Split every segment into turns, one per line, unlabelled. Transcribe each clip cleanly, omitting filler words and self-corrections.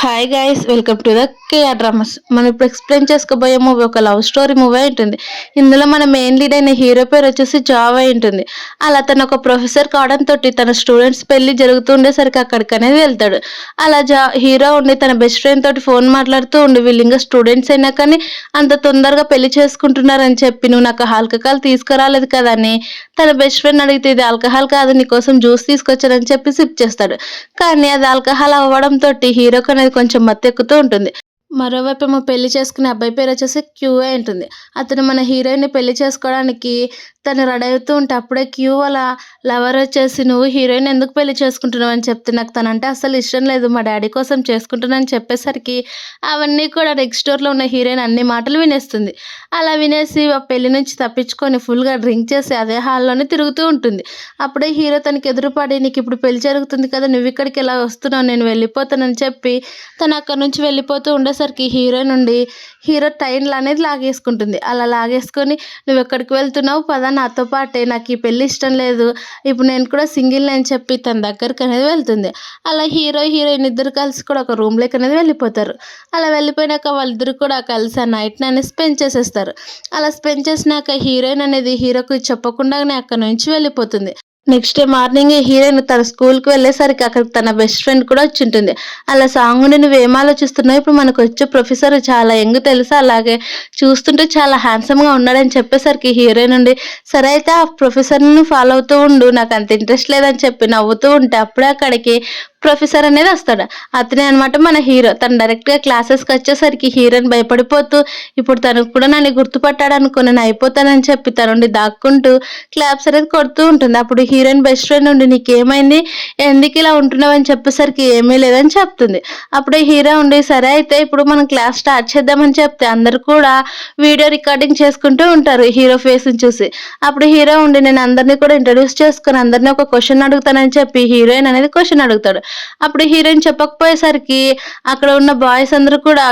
Hi guys, welcome to the KR dramas. మనం ఇప్పుడు explain చేసుకోబోయే మూవీ ఒక లవ్ స్టోరీ మూవీ ఉంటుంది. ఇందులో మన మెయిన్ లీడ్ అయిన హీరో పేరు వచ్చేసి జావ్ అయి ఉంటుంది. అలా తను ఒక ప్రొఫెసర్ కావడంతో తన స్టూడెంట్స్ పెళ్లి జరుగుతూ ఉండేసరికి అక్కడికి అనేది వెళ్తాడు. అలా హీరో ఉండి తన బెస్ట్ ఫ్రెండ్ తోటి ఫోన్ మాట్లాడుతూ ఉండి వీళ్ళు ఇంకా స్టూడెంట్స్ అయినా కానీ అంత తొందరగా పెళ్లి చేసుకుంటున్నారని చెప్పి, నువ్వు నాకు ఆల్కహాల్ తీసుకురాలేదు కదా అని తన బెస్ట్ ఫ్రెండ్ అడిగితే, ఇది ఆల్కహాల్ కాదు, నీకోసం జ్యూస్ తీసుకొచ్చానని చెప్పి సిప్ చేస్తాడు. కానీ అది ఆల్కహాల్ అవ్వడంతో హీరోకి అనేది కొంచెం మత్తెక్కుతూ ఉంటుంది. మరోవైపు ఏమో పెళ్లి చేసుకునే అబ్బాయి పేరు వచ్చేసి క్యూఏ ఉంటుంది. అతను మన హీరోయిన్ని పెళ్లి చేసుకోవడానికి తను రెడీ అవుతూ ఉంటే అప్పుడే క్యూ వాళ్ళ లవర్ వచ్చేసి, నువ్వు హీరోయిన్ ఎందుకు పెళ్లి చేసుకుంటున్నావు అని చెప్తే, నాకు తనంటే అసలు ఇష్టం లేదు, మా డాడీ కోసం చేసుకుంటున్నాను చెప్పేసరికి అవన్నీ కూడా నెక్స్ట్ డోర్లో ఉన్న హీరోయిన్ అన్ని మాటలు వినేస్తుంది. అలా వినేసి ఆ పెళ్లి నుంచి తప్పించుకొని ఫుల్గా డ్రింక్ చేసి అదే హాల్లోనే తిరుగుతూ ఉంటుంది. అప్పుడే హీరో తనకి ఎదురుపడి, నీకు ఇప్పుడు పెళ్లి జరుగుతుంది కదా, నువ్వు ఇక్కడికి ఎలా వస్తున్నావు, నేను వెళ్ళిపోతానని చెప్పి తను అక్కడ నుంచి వెళ్ళిపోతూ ఉండేసరికి హీరో టైన్లు అనేది లాగేసుకుంటుంది. అలా లాగేసుకొని, నువ్వు ఎక్కడికి వెళ్తున్నావు, పద నాతో పాటే, నాకు ఈ పెళ్ళి ఇష్టం లేదు, ఇప్పుడు నేను కూడా సింగిల్ అని చెప్పి తన దగ్గరికి అనేది వెళ్తుంది. అలా హీరోయిన్ ఇద్దరు కలిసి కూడా ఒక రూమ్లోకి అనేది వెళ్ళిపోతారు. అలా వెళ్ళిపోయినాక వాళ్ళిద్దరు కూడా కలిసి ఆ నైట్ని అనేది స్పెండ్ చేసేస్తారు. అలా స్పెండ్ చేసినాక హీరోయిన్ అనేది హీరోకి చెప్పకుండానే అక్కడ నుంచి వెళ్ళిపోతుంది. నెక్స్ట్ డే మార్నింగ్ హీరోయిన్ తన స్కూల్కి వెళ్ళేసరికి అక్కడికి తన బెస్ట్ ఫ్రెండ్ కూడా వచ్చి ఉంటుంది. అలా సాంగ్ నుండి నువ్వేం ఆలోచిస్తున్నావు, ఇప్పుడు మనకు వచ్చే ప్రొఫెసర్ చాలా యంగ్ తెలుసా, అలాగే చూస్తుంటే చాలా హ్యాండ్సమ్గా ఉన్నాడని చెప్పేసరికి హీరోయిన్ నుండి, సరే అయితే ఆ ప్రొఫెసర్ని ఫాలో అవుతూ ఉండు, నాకు అంత ఇంట్రెస్ట్ లేదని చెప్పి నవ్వుతూ ఉంటే అప్పుడే అక్కడికి ప్రొఫెసర్ అనేది వస్తాడు. అతనే అనమాట మన హీరో. తను డైరెక్ట్గా క్లాసెస్కి వచ్చేసరికి హీరోయిన్ భయపడిపోతూ, ఇప్పుడు తనకు కూడా నన్ను గుర్తుపట్టాడు అనుకో, నేను అయిపోతానని చెప్పి తన నుండి దాక్కుంటూ క్లాప్స్ అనేది కొడుతూ ఉంటుంది. అప్పుడు హీరోయిన్ బెస్ట్ ఫ్రెండ్ ఉండి, నీకేమైంది, ఎందుకు ఇలా ఉంటున్నావు అని చెప్పేసరికి ఏమీ లేదని చెప్తుంది. అప్పుడే హీరో ఉండి, సరే అయితే ఇప్పుడు మనం క్లాస్ స్టార్ట్ చేద్దామని చెప్తే అందరు కూడా వీడియో రికార్డింగ్ చేసుకుంటూ ఉంటారు హీరో ఫేస్ని చూసి. అప్పుడు హీరో ఉండి, నేను అందరినీ కూడా ఇంట్రడ్యూస్ చేసుకుని అందరినీ ఒక క్వశ్చన్ అడుగుతానని చెప్పి హీరోయిన్ అనేది క్వశ్చన్ అడుగుతాడు. అప్పుడు హీరోయిన్ చెప్పకపోయేసరికి అక్కడ ఉన్న బాయ్స్ అందరూ కూడా,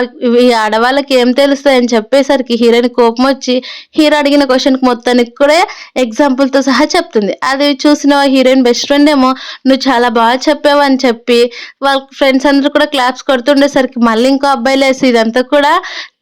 ఈ ఆడవాళ్ళకి ఏం తెలుస్తాయని చెప్పేసరికి హీరోయిన్ కోపం వచ్చి హీరో అడిగిన క్వశ్చన్కి మొత్తానికి కూడా ఎగ్జాంపుల్తో సహా చెప్తుంది. అది చూసిన హీరోయిన్ బెస్ట్ ఫ్రెండ్ ఏమో, నువ్వు చాలా బాగా చెప్పావు అని చెప్పి వాళ్ళ ఫ్రెండ్స్ అందరూ కూడా క్లాప్స్ కొడుతుండేసరికి మళ్ళీ ఇంకో అబ్బాయి లేసి, ఇదంతా కూడా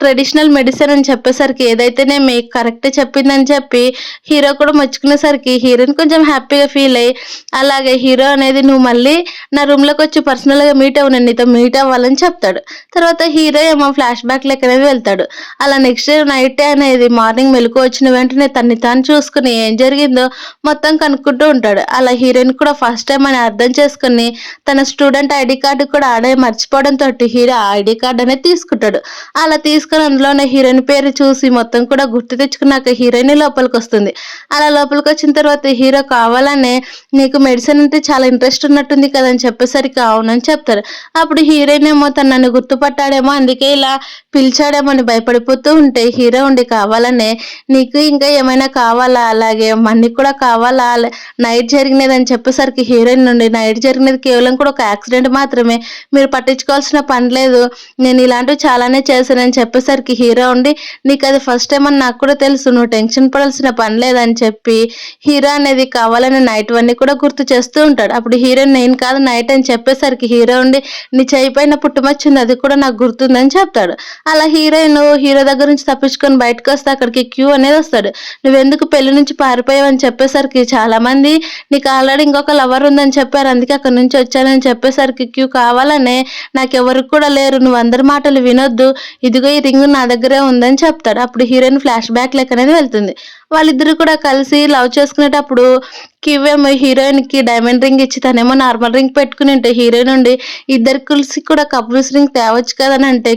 ట్రెడిషనల్ మెడిసిన్ అని చెప్పేసరికి ఏదైతేనే మీకు కరెక్ట్ చెప్పిందని చెప్పి హీరో కూడా మెచ్చుకునేసరికి హీరోయిన్ కొంచెం హ్యాపీగా ఫీల్ అయ్యి, అలాగే హీరో అనేది, నువ్వు మళ్ళీ నా రూమ్లోకి వచ్చి పర్సనల్గా మీట్ అవ్వు, నేను నీతో మీట్ అవ్వాలని చెప్తాడు. తర్వాత హీరో ఏమో ఫ్లాష్ బ్యాక్ లెక్క అనేది వెళ్తాడు. అలా నెక్స్ట్ డే నైట్ అనేది మార్నింగ్ మెలకు వచ్చిన వెంటనే తన్ని తాను చూసుకుని ఏం జరిగిందో మొత్తం కనుక్కుంటూ ఉంటాడు. అలా హీరోయిన్ కూడా ఫస్ట్ టైం అని అర్థం చేసుకుని తన స్టూడెంట్ ఐడి కార్డు కూడా ఆడే మర్చిపోవడంతో హీరో ఐడి కార్డు అనేది తీసుకుంటాడు. అలా తీసుకుని అందులోనే హీరోయిన్ పేరు చూసి మొత్తం కూడా గుర్తు తెచ్చుకున్నాక హీరోయిన్ లోపలికి వస్తుంది. అలా లోపలికి వచ్చిన తర్వాత హీరో కావాలనే, నీకు మెడిసిన్ అంటే చాలా ఇంట్రెస్ట్ ఉన్నట్టుంది కదా అని చెప్పేసరికి అవునని చెప్తారు. అప్పుడు హీరోయిన్ ఏమో తను నన్ను గుర్తుపట్టాడేమో అందుకే ఇలా పిలిచాడేమో అని భయపడిపోతూ ఉంటే హీరో ఉండి, కావాలనే నీకు ఇంకా ఏమైనా కావాలా, అలాగే మనీ కూడా కావాలా, నైట్ జరిగినదని చెప్పేసరికి హీరోయిన్ నుండి, నైట్ జరిగినది కేవలం కూడా ఒక యాక్సిడెంట్ మాత్రమే, మీరు పట్టించుకోవాల్సిన పని లేదు, నేను ఇలాంటివి చాలానే చేశానని చెప్పేసరికి హీరో ఉండి, నీకు అది ఫస్ట్ టైం అని నాకు కూడా తెలుసు, నువ్వు టెన్షన్ పడాల్సిన పని లేదని చెప్పి హీరో అనేది కావాలని నైట్ అన్నీ కూడా గుర్తు చేస్తూ ఉంటాడు. అప్పుడు హీరోయిన్, నేను కాదు నైట్ అని చెప్పేసరికి హీరో ఉండి, నీ చేయిపోయిన పుట్టుమచ్చింది అది కూడా నాకు గుర్తుందని చెప్తాడు. అలా హీరో దగ్గర నుంచి తప్పించుకొని బయటకు వస్తే అక్కడికి క్యూ అనేది వస్తాడు. నువ్వెందుకు పెళ్లి నుంచి పారిపోయావని చెప్పేసరికి, చాలా మంది నీకు ఆల్రెడీ ఇంకొక లవర్ ఉందని చెప్పారు, అందుకే అక్కడ నుంచి వచ్చానని చెప్పేసరికి క్యూ కావాలనే, నాకెవరికి కూడా లేరు, నువ్వు అందరి మాటలు వినొద్దు, ఇదిగో ఈ రింగ్ నా దగ్గరే ఉందని చెప్తాడు. అప్పుడు హీరోయిన్ ఫ్లాష్ బ్యాక్ లెక్క అనేది వెళ్తుంది. వాళ్ళిద్దరు కూడా కలిసి లవ్ చేసుకునేటప్పుడు ఏమో హీరోయిన్కి డైమండ్ రింగ్ ఇచ్చి తనేమో నార్మల్ రింగ్ పెట్టుకుని ఉంటే హీరోయిన్ నుండి, ఇద్దరు కలిసి కూడా కపుల్స్ రింగ్ తేవచ్చు కదని అంటే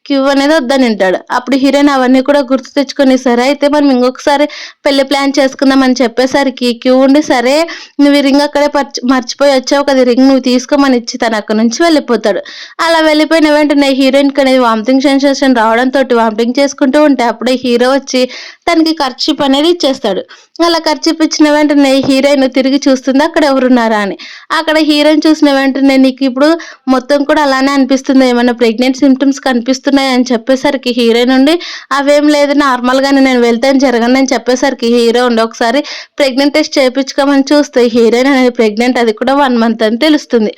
క్యూ అనేది వద్దని ఉంటాడు. అప్పుడు హీరోయిన్ అవన్నీ కూడా గుర్తు తెచ్చుకొని, సరే అయితే మనం ఇంకొకసారి పెళ్లి ప్లాన్ చేసుకుందాం అని చెప్పేసరికి క్యూ ఉండి, సరే నువ్వు ఈ రింగ్ అక్కడే మర్చిపోయి వచ్చావు కదా, రింగ్ నువ్వు తీసుకోమని ఇచ్చి తను అక్కడ నుంచి వెళ్ళిపోతాడు. అలా వెళ్ళిపోయిన వెంటనే హీరోయిన్కి అనేది వామిటింగ్ సెన్సేషన్ రావడంతో వామిటింగ్ చేసుకుంటూ ఉంటే అప్పుడే హీరో వచ్చి తనకి ఖర్చు అనేది ఇచ్చేస్తాడు. అలా కర్చీఫ్ ఇచ్చిన వెంటనే హీరోయిన్ తిరిగి చూస్తుంది అక్కడ ఎవరున్నారా అని. అక్కడ హీరోయిన్ చూసిన వెంటనే నీకిప్పుడు మొత్తం కూడా అలానే అనిపిస్తుందా? ఏమన్నా ప్రెగ్నెంట్ సింప్టమ్స్ కనిపిస్తున్నాయా అని చెప్పేసరికి హీరోయిన్ ఉండి అవేం లేదు నార్మల్‌గానే నేను వెళ్తే ఏం జరగనని చెప్పేసరికి హీరో ఉండి ఒకసారి ప్రెగ్నెంట్ టెస్ట్ చేపించుకోమని చూస్తే హీరోయిన్ అనేది ప్రెగ్నెంట్ అది కూడా 1 మంత్ అని తెలుస్తుంది.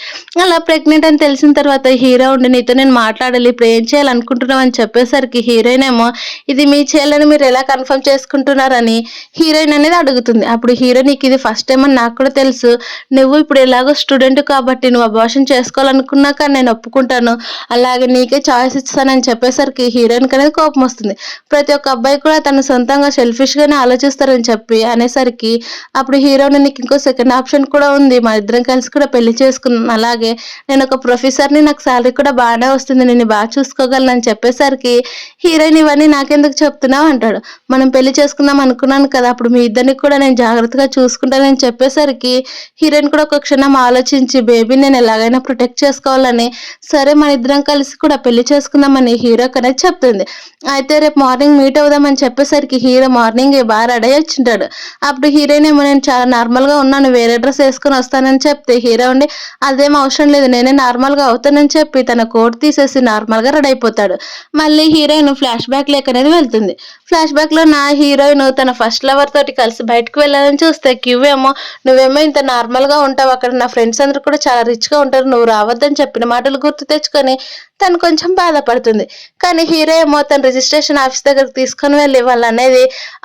అలా ప్రెగ్నెంట్ అని తెలిసిన తర్వాత హీరో ఉండి నీతో నేను మాట్లాడాలి ఇప్పుడు ఏం చేయాలనుకుంటున్నావు అని చెప్పేసరికి హీరోయిన్ ఏమో ఇది మీ చెల్లని మీరు ఎలా కన్ఫర్మ్ చేసుకుంటున్నారని హీరోయిన్ అనేది అడుగుతుంది. అప్పుడు హీరో నీకిది ఫస్ట్ టైమ్ అని నాకు కూడా తెలుసు. నువ్వు ఇప్పుడు ఎలాగో స్టూడెంట్ కాబట్టి నువ్వు అబార్షన్ చేసుకోవాలనుకున్నాక నేను ఒప్పుకుంటాను. అలాగే నీకే చాయిస్ ఇస్తానని చెప్పేసరికి హీరోయిన్‌కి అనేది కోపమొస్తుంది. ప్రతి ఒక్క అబ్బాయి కూడా తను సొంతంగా సెల్ఫిష్‌గానే ఆలోచిస్తారని చెప్పి అనేసరికి అప్పుడు హీరోని నీకు ఇంకో సెకండ్ ఆప్షన్ కూడా ఉంది. మన ఇద్దరం కలిసి కూడా పెళ్లి చేసుకుందాం. అలాగే నేనొక ప్రొఫెసర్‌ని నాకు సాలరీ కూడా బానే వస్తుంది. నిన్ను బాగా చూసుకోగలనని చెప్పేసరికి హీరోయిన్ ఇవన్నీ నాకెందుకు చెప్తున్నావు అంటాడు. మనం పెళ్లి చేసుకుందాం అనుకున్నాను కదా! అప్పుడు మీ ఇద్దరిని కూడా నేను జాగ్రత్తగా చూసుకుంటానని చెప్పేసరికి హీరోయిన్ కూడా ఒక క్షణం ఆలోచించి బేబీని నేను ఎలాగైనా ప్రొటెక్ట్ చేసుకోవాలని సరే మన ఇద్దరం కలిసి కూడా పెళ్లి చేసుకుందామని హీరోకనేది చెప్తుంది. అయితే రేపు మార్నింగ్ మీట్ అవుదామని చెప్పేసరికి హీరో మార్నింగే బాగా రెడీ అయ్యి వచ్చుంటాడు. అప్పుడు హీరోయిన్ ఏమో నేను చాలా నార్మల్‌గా ఉన్నాను వేరే డ్రెస్ ఏసుకొని వస్తానని చెప్తే హీరో ఉండి అదేం అవసరం లేదు నేనే నార్మల్‌గా అవుతానని చెప్పి తన కోట్ తీసేసి నార్మల్‌గా రెడీ అయిపోతాడు. మళ్ళీ హీరోయిన్ ఫ్లాష్ బ్యాక్‌లోకి అనేది వెళ్తుంది. ఫ్లాష్ బ్యాక్‌లో నా హీరోయిన్ తన ఫస్ట్ లవర్ తోటి కలిసి బయటకి వెళ్ళాలని చూస్తే క్యూ ఏమో నువ్వేమో ఇంత నార్మల్‌గా ఉంటావు. అక్కడ నా ఫ్రెండ్స్ అందరూ కూడా చాలా రిచ్‌గా ఉంటారు. నువ్వు రావద్దని చెప్పిన మాటలు గుర్తు తెచ్చుకొని తను కొంచెం బాధపడుతుంది. కానీ హీరో ఏమో తన రిజిస్ట్రేషన్ ఆఫీస్ దగ్గరికి తీసుకొని వెళ్ళి వాళ్ళనేది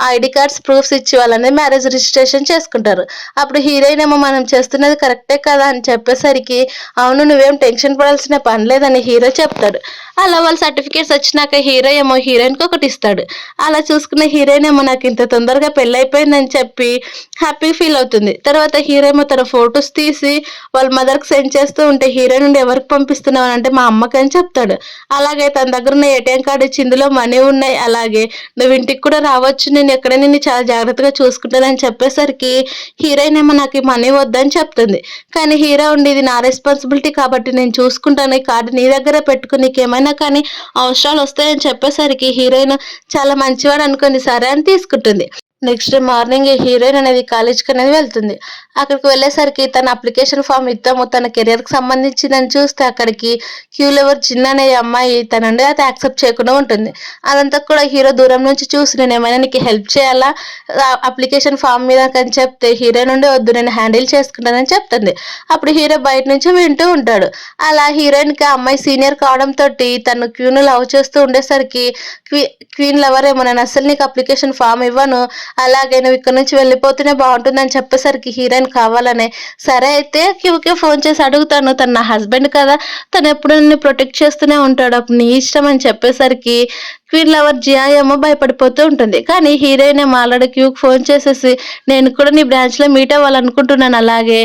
ఐడీ కార్డ్స్ ప్రూఫ్స్ ఇచ్చి వాళ్ళనేది మ్యారేజ్ రిజిస్ట్రేషన్ చేసుకుంటారు. అప్పుడు హీరోయిన్ ఏమో మనం చేస్తున్నది కరెక్టే కదా అని చెప్పేసరికి అవును నువ్వేం టెన్షన్ పడాల్సిన పని లేదని హీరో చెప్తాడు. అలా వాళ్ళ సర్టిఫికేట్స్ వచ్చినాక హీరో ఏమో హీరోయిన్‌కి ఒకటి ఇస్తాడు. అలా చూసుకున్న హీరోయిన్ ఏమో నాకు ఇంత తొందరగా పెళ్లయిపోయిందని చెప్పి హ్యాపీ ఫీల్ అవుతుంది. తర్వాత హీరో ఏమో తన ఫోటోస్ తీసి వాళ్ళ మదర్‌కి సెండ్ చేస్తూ ఉంటే హీరోయిన్ నుండి ఎవరికి పంపిస్తున్నావు అంటే మా అమ్మకని చెప్తాడు. అలాగే తన దగ్గర ఉన్న ఏటీఎం కార్డ్ ఇచ్చి ఇందులో మనీ ఉన్నాయి. అలాగే నువ్వు ఇంటికి కూడా రావచ్చు. నేను ఎక్కడ నిన్ను చాలా జాగ్రత్తగా చూసుకుంటానని చెప్పేసరికి హీరోయిన్ ఏమో నాకు ఈ మనీ వద్దని చెప్తుంది. కానీ హీరో ఉండి ఇది నా రెస్పాన్సిబిలిటీ కాబట్టి నేను చూసుకుంటాను. ఈ కార్డ్ నీ దగ్గరే పెట్టుకో నీకేమైనా కానీ అవసరాలు వస్తాయని చెప్పేసరికి హీరోయిన్ చాలా మంచివాడు అనుకోని సరే అని తీసుకుంటుంది. నెక్స్ట్ డే మార్నింగ్ హీరోయిన్ అనేది కాలేజ్‌కి అనేది వెళ్తుంది. అక్కడికి వెళ్ళేసరికి తన అప్లికేషన్ ఫామ్ ఇద్దాము తన కెరియర్‌కి సంబంధించిందని చూస్తే అక్కడికి క్యూలో ఎవరు జిన్ అనే అమ్మాయి తనండి అది యాక్సెప్ట్ చేయకుండా ఉంటుంది. అదంతా కూడా హీరో దూరం నుంచి చూసి నేనేమైనా నీకు హెల్ప్ చేయాలా అప్లికేషన్ ఫామ్ మీద అని చెప్తే హీరోయిన్ నుండి వద్దు నేను హ్యాండిల్ చేసుకుంటానని చెప్తుంది. అప్పుడు హీరో బయట నుంచి వింటూ ఉంటాడు. అలా హీరోయిన్‌కి ఆ అమ్మాయి సీనియర్ కావడంతోటి తను క్యూని లవ్ చేస్తూ ఉండేసరికి క్వీన్ లవర్ ఏమో నేను అస్సలు నీకు అప్లికేషన్ ఫామ్ ఇవ్వను. అలాగే నువ్వు ఇక్కడ నుంచి వెళ్ళిపోతేనే బాగుంటుందని చెప్పేసరికి హీరోయిన్ కావాలనే సరే అయితే క్యూకే ఫోన్ చేసి అడుగుతాను తను నా హస్బెండ్ కదా తను ఎప్పుడు నిన్ను ప్రొటెక్ట్ చేస్తూనే ఉంటాడు అప్పుడు నీ ఇష్టం అని చెప్పేసరికి క్వీన్ లవర్ జియా ఏమో భయపడిపోతూ ఉంటుంది. కానీ హీరోయిన్ ఏమో ఆల్రెడీ క్యూకి ఫోన్ చేసేసి నేను కూడా నీ బ్రాంచ్లో మీట్ అవ్వాలనుకుంటున్నాను అలాగే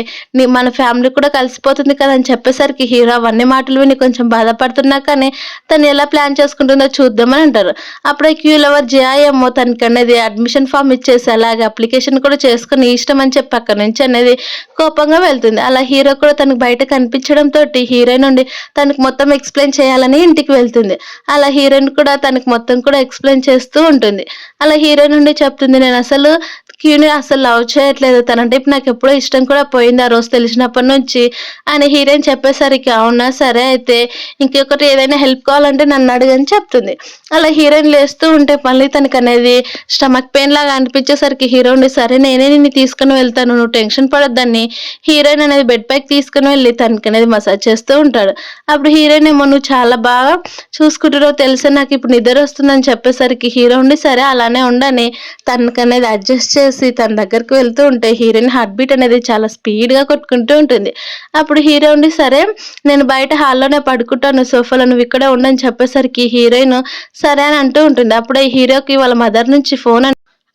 మన ఫ్యామిలీ కూడా కలిసిపోతుంది కదా అని చెప్పేసరికి హీరో అవన్నీ మాటలు విని కొంచెం బాధపడుతున్నా కానీ తను ఎలా ప్లాన్ చేసుకుంటుందో చూద్దామని అంటారు. అప్పుడే క్యూ లవర్ జియా ఏమో తనకి అనేది అడ్మిషన్ ఫామ్ ఇచ్చేసి అలాగే అప్లికేషన్ కూడా చేసుకుని ఇష్టం అని చెప్పి అక్కడి నుంచి అనేది కోపంగా వెళ్తుంది. అలా హీరో కూడా తనకు బయట కనిపించడంతో హీరోయిన్ నుండి తనకు మొత్తం ఎక్స్ప్లెయిన్ చేయాలని ఇంటికి వెళ్తుంది. అలా హీరోయిన్ కూడా తనకు మొత్తం కూడా ఎక్స్ప్లెయిన్ చేస్తూ ఉంటుంది. అలా హీరోయిన్ నుండి చెప్తుంది నేను అసలు క్యూని అసలు లవ్ చేయట్లేదు తనంటే ఇప్పుడు నాకు ఎప్పుడో ఇష్టం కూడా పోయింది ఆ రోజు తెలిసినప్పటి నుంచి అని హీరోయిన్ చెప్పేసరికి అవునా సరే అయితే ఇంకొకటి ఏదైనా హెల్ప్ కావాలంటే నన్ను అడుగని చెప్తుంది. అలా హీరోయిన్ లేస్తూ ఉంటే మళ్ళీ తనకు అనేది స్టమక్ పెయిన్ లాగా అనిపించేసరికి హీరో ఉండి సరే నేనే నిన్ను తీసుకుని వెళ్తాను నువ్వు టెన్షన్ పడొద్దని హీరోయిన్ అనేది బెడ్ పైకి తీసుకుని వెళ్ళి తనకి అనేది మసాజ్ చేస్తూ ఉంటాడు. అప్పుడు హీరోయిన్ ఏమో నువ్వు చాలా బాగా చూసుకుంటున్నావు తెలుసా నాకు ఇప్పుడు నిద్ర వస్తుందని చెప్పేసరికి హీరో ఉండి సరే అలానే ఉండని తనకు అనేది అడ్జస్ట్ చేసి తన దగ్గరికి వెళ్తూ ఉంటే హీరోయిన్ హార్ట్ బీట్ అనేది చాలా స్పీడ్‌గా కొట్టుకుంటూ ఉంటుంది. అప్పుడు హీరో ఉండి సరే నేను బయట హాల్లోనే పడుకుంటాను సోఫాలో నువ్వు ఇక్కడే ఉండని చెప్పేసరికి హీరోయిన్ సరే అని అంటూ ఉంటుంది. అప్పుడే హీరోకి వాళ్ళ మదర్ నుంచి ఫోన్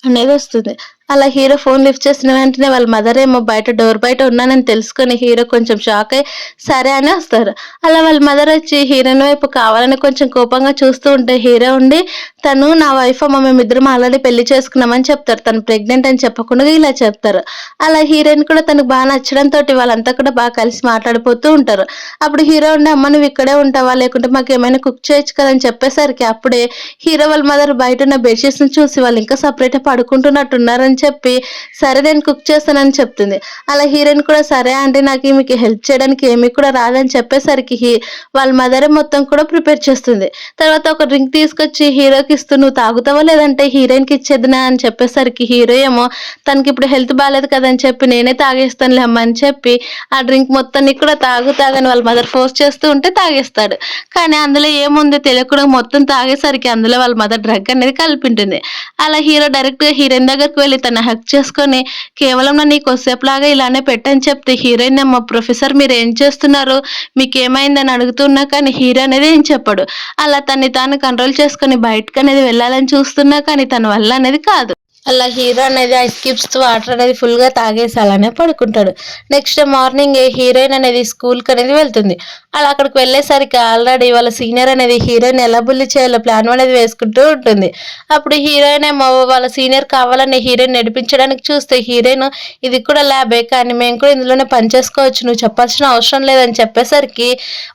అనేది వస్తుంది. అలా హీరో ఫోన్ లిఫ్ట్ చేసిన వెంటనే వాళ్ళ మదర్ ఏమో బయట డోర్ బయట ఉన్నానని తెలుసుకొని హీరో కొంచెం షాక్ అయ్యి సరే అని వస్తారు. అలా వాళ్ళ మదర్ వచ్చి హీరోయిన్ వైపు కావాలని కొంచెం కోపంగా చూస్తూ ఉంటే హీరో ఉండి తను నా వైఫ్ అమ్మ మేమిద్దరం ఆల్రెడీ పెళ్లి చేసుకున్నామని చెప్తారు. తను ప్రెగ్నెంట్ అని చెప్పకుండా ఇలా చెప్తారు. అలా హీరోయిన్ కూడా తనకు బాగా నచ్చడంతో వాళ్ళంతా కూడా బాగా కలిసి మాట్లాడిపోతూ ఉంటారు. అప్పుడు హీరో ఉండి అమ్మ నువ్వు ఇక్కడే ఉంటావా లేకుంటే మాకు ఏమైనా కుక్ చేయొచ్చు కదా అని చెప్పేసరికి అప్పుడే హీరో వాళ్ళ మదర్ బయట ఉన్న బెడ్షీట్స్ ని చూసి వాళ్ళు ఇంకా సపరేట్ పడుకుంటున్నట్టున్నారని చెప్పి సరే నేను కుక్ చేస్తానని చెప్తుంది. అలా హీరోయిన్ కూడా సరే ఆంటీ నాకు మీకు హెల్ప్ చేయడానికి ఏమీ కూడా రాదని చెప్పేసరికి వాళ్ళ మదర్ మొత్తం కూడా ప్రిపేర్ చేస్తుంది. తర్వాత ఒక డ్రింక్ తీసుకొచ్చి హీరోకి ఇస్తూ నువ్వు తాగుతావా లేదంటే హీరోయిన్కి ఇచ్చేదినా అని చెప్పేసరికి హీరో ఏమో తనకి ఇప్పుడు హెల్త్ బాగాలేదు కదని చెప్పి నేనే తాగేస్తానులే అమ్మ అని చెప్పి ఆ డ్రింక్ మొత్తాన్ని కూడా తాగని వాళ్ళ మదర్ ఫోర్స్ చేస్తూ ఉంటే తాగేస్తాడు. కానీ అందులో ఏముంది తెలియకుండా మొత్తం తాగేసరికి అందులో వాళ్ళ మదర్ డ్రగ్ అనేది కలిపింటుంది. అలా హీరో డైరెక్ట్ గా హీరోయిన్ దగ్గరికి వెళ్ళి తన హక్ చేసుకొని కేవలం నన్ను కొద్దిసేపు లాగా ఇలానే పెట్టని చెప్తే హీరోయిన్ ఏమో ప్రొఫెసర్ మీరు ఏం చేస్తున్నారు మీకేమైందని అడుగుతున్నా కానీ హీరో అనేది ఏం చెప్పాడు. అలా తన్ని తాను కంట్రోల్ చేసుకొని బయటకు అనేది వెళ్ళాలని చూస్తున్నా కానీ తన వల్ల అనేది కాదు. అలా హీరో అనేది ఐస్ క్యూబ్స్ వాటర్ అనేది ఫుల్ గా తాగేసి అలానే పడుకుంటాడు. నెక్స్ట్ మార్నింగ్ హీరోయిన్ అనేది స్కూల్ కి అనేది వెళ్తుంది. అలా అక్కడికి వెళ్ళేసరికి ఆల్రెడీ వాళ్ళ సీనియర్ అనేది హీరోయిన్ ఎలా బుల్లి చేయాలో ప్లాన్ అనేది వేసుకుంటూ ఉంటుంది. అప్పుడు హీరోయిన్ ఏమో వాళ్ళ సీనియర్ కావాలని హీరోయిన్ నడిపించడానికి చూస్తే హీరోయిన్ ఇది కూడా ల్యాబే కానీ మేము కూడా ఇందులోనే పనిచేసుకోవచ్చు నువ్వు చెప్పాల్సిన అవసరం లేదని చెప్పేసరికి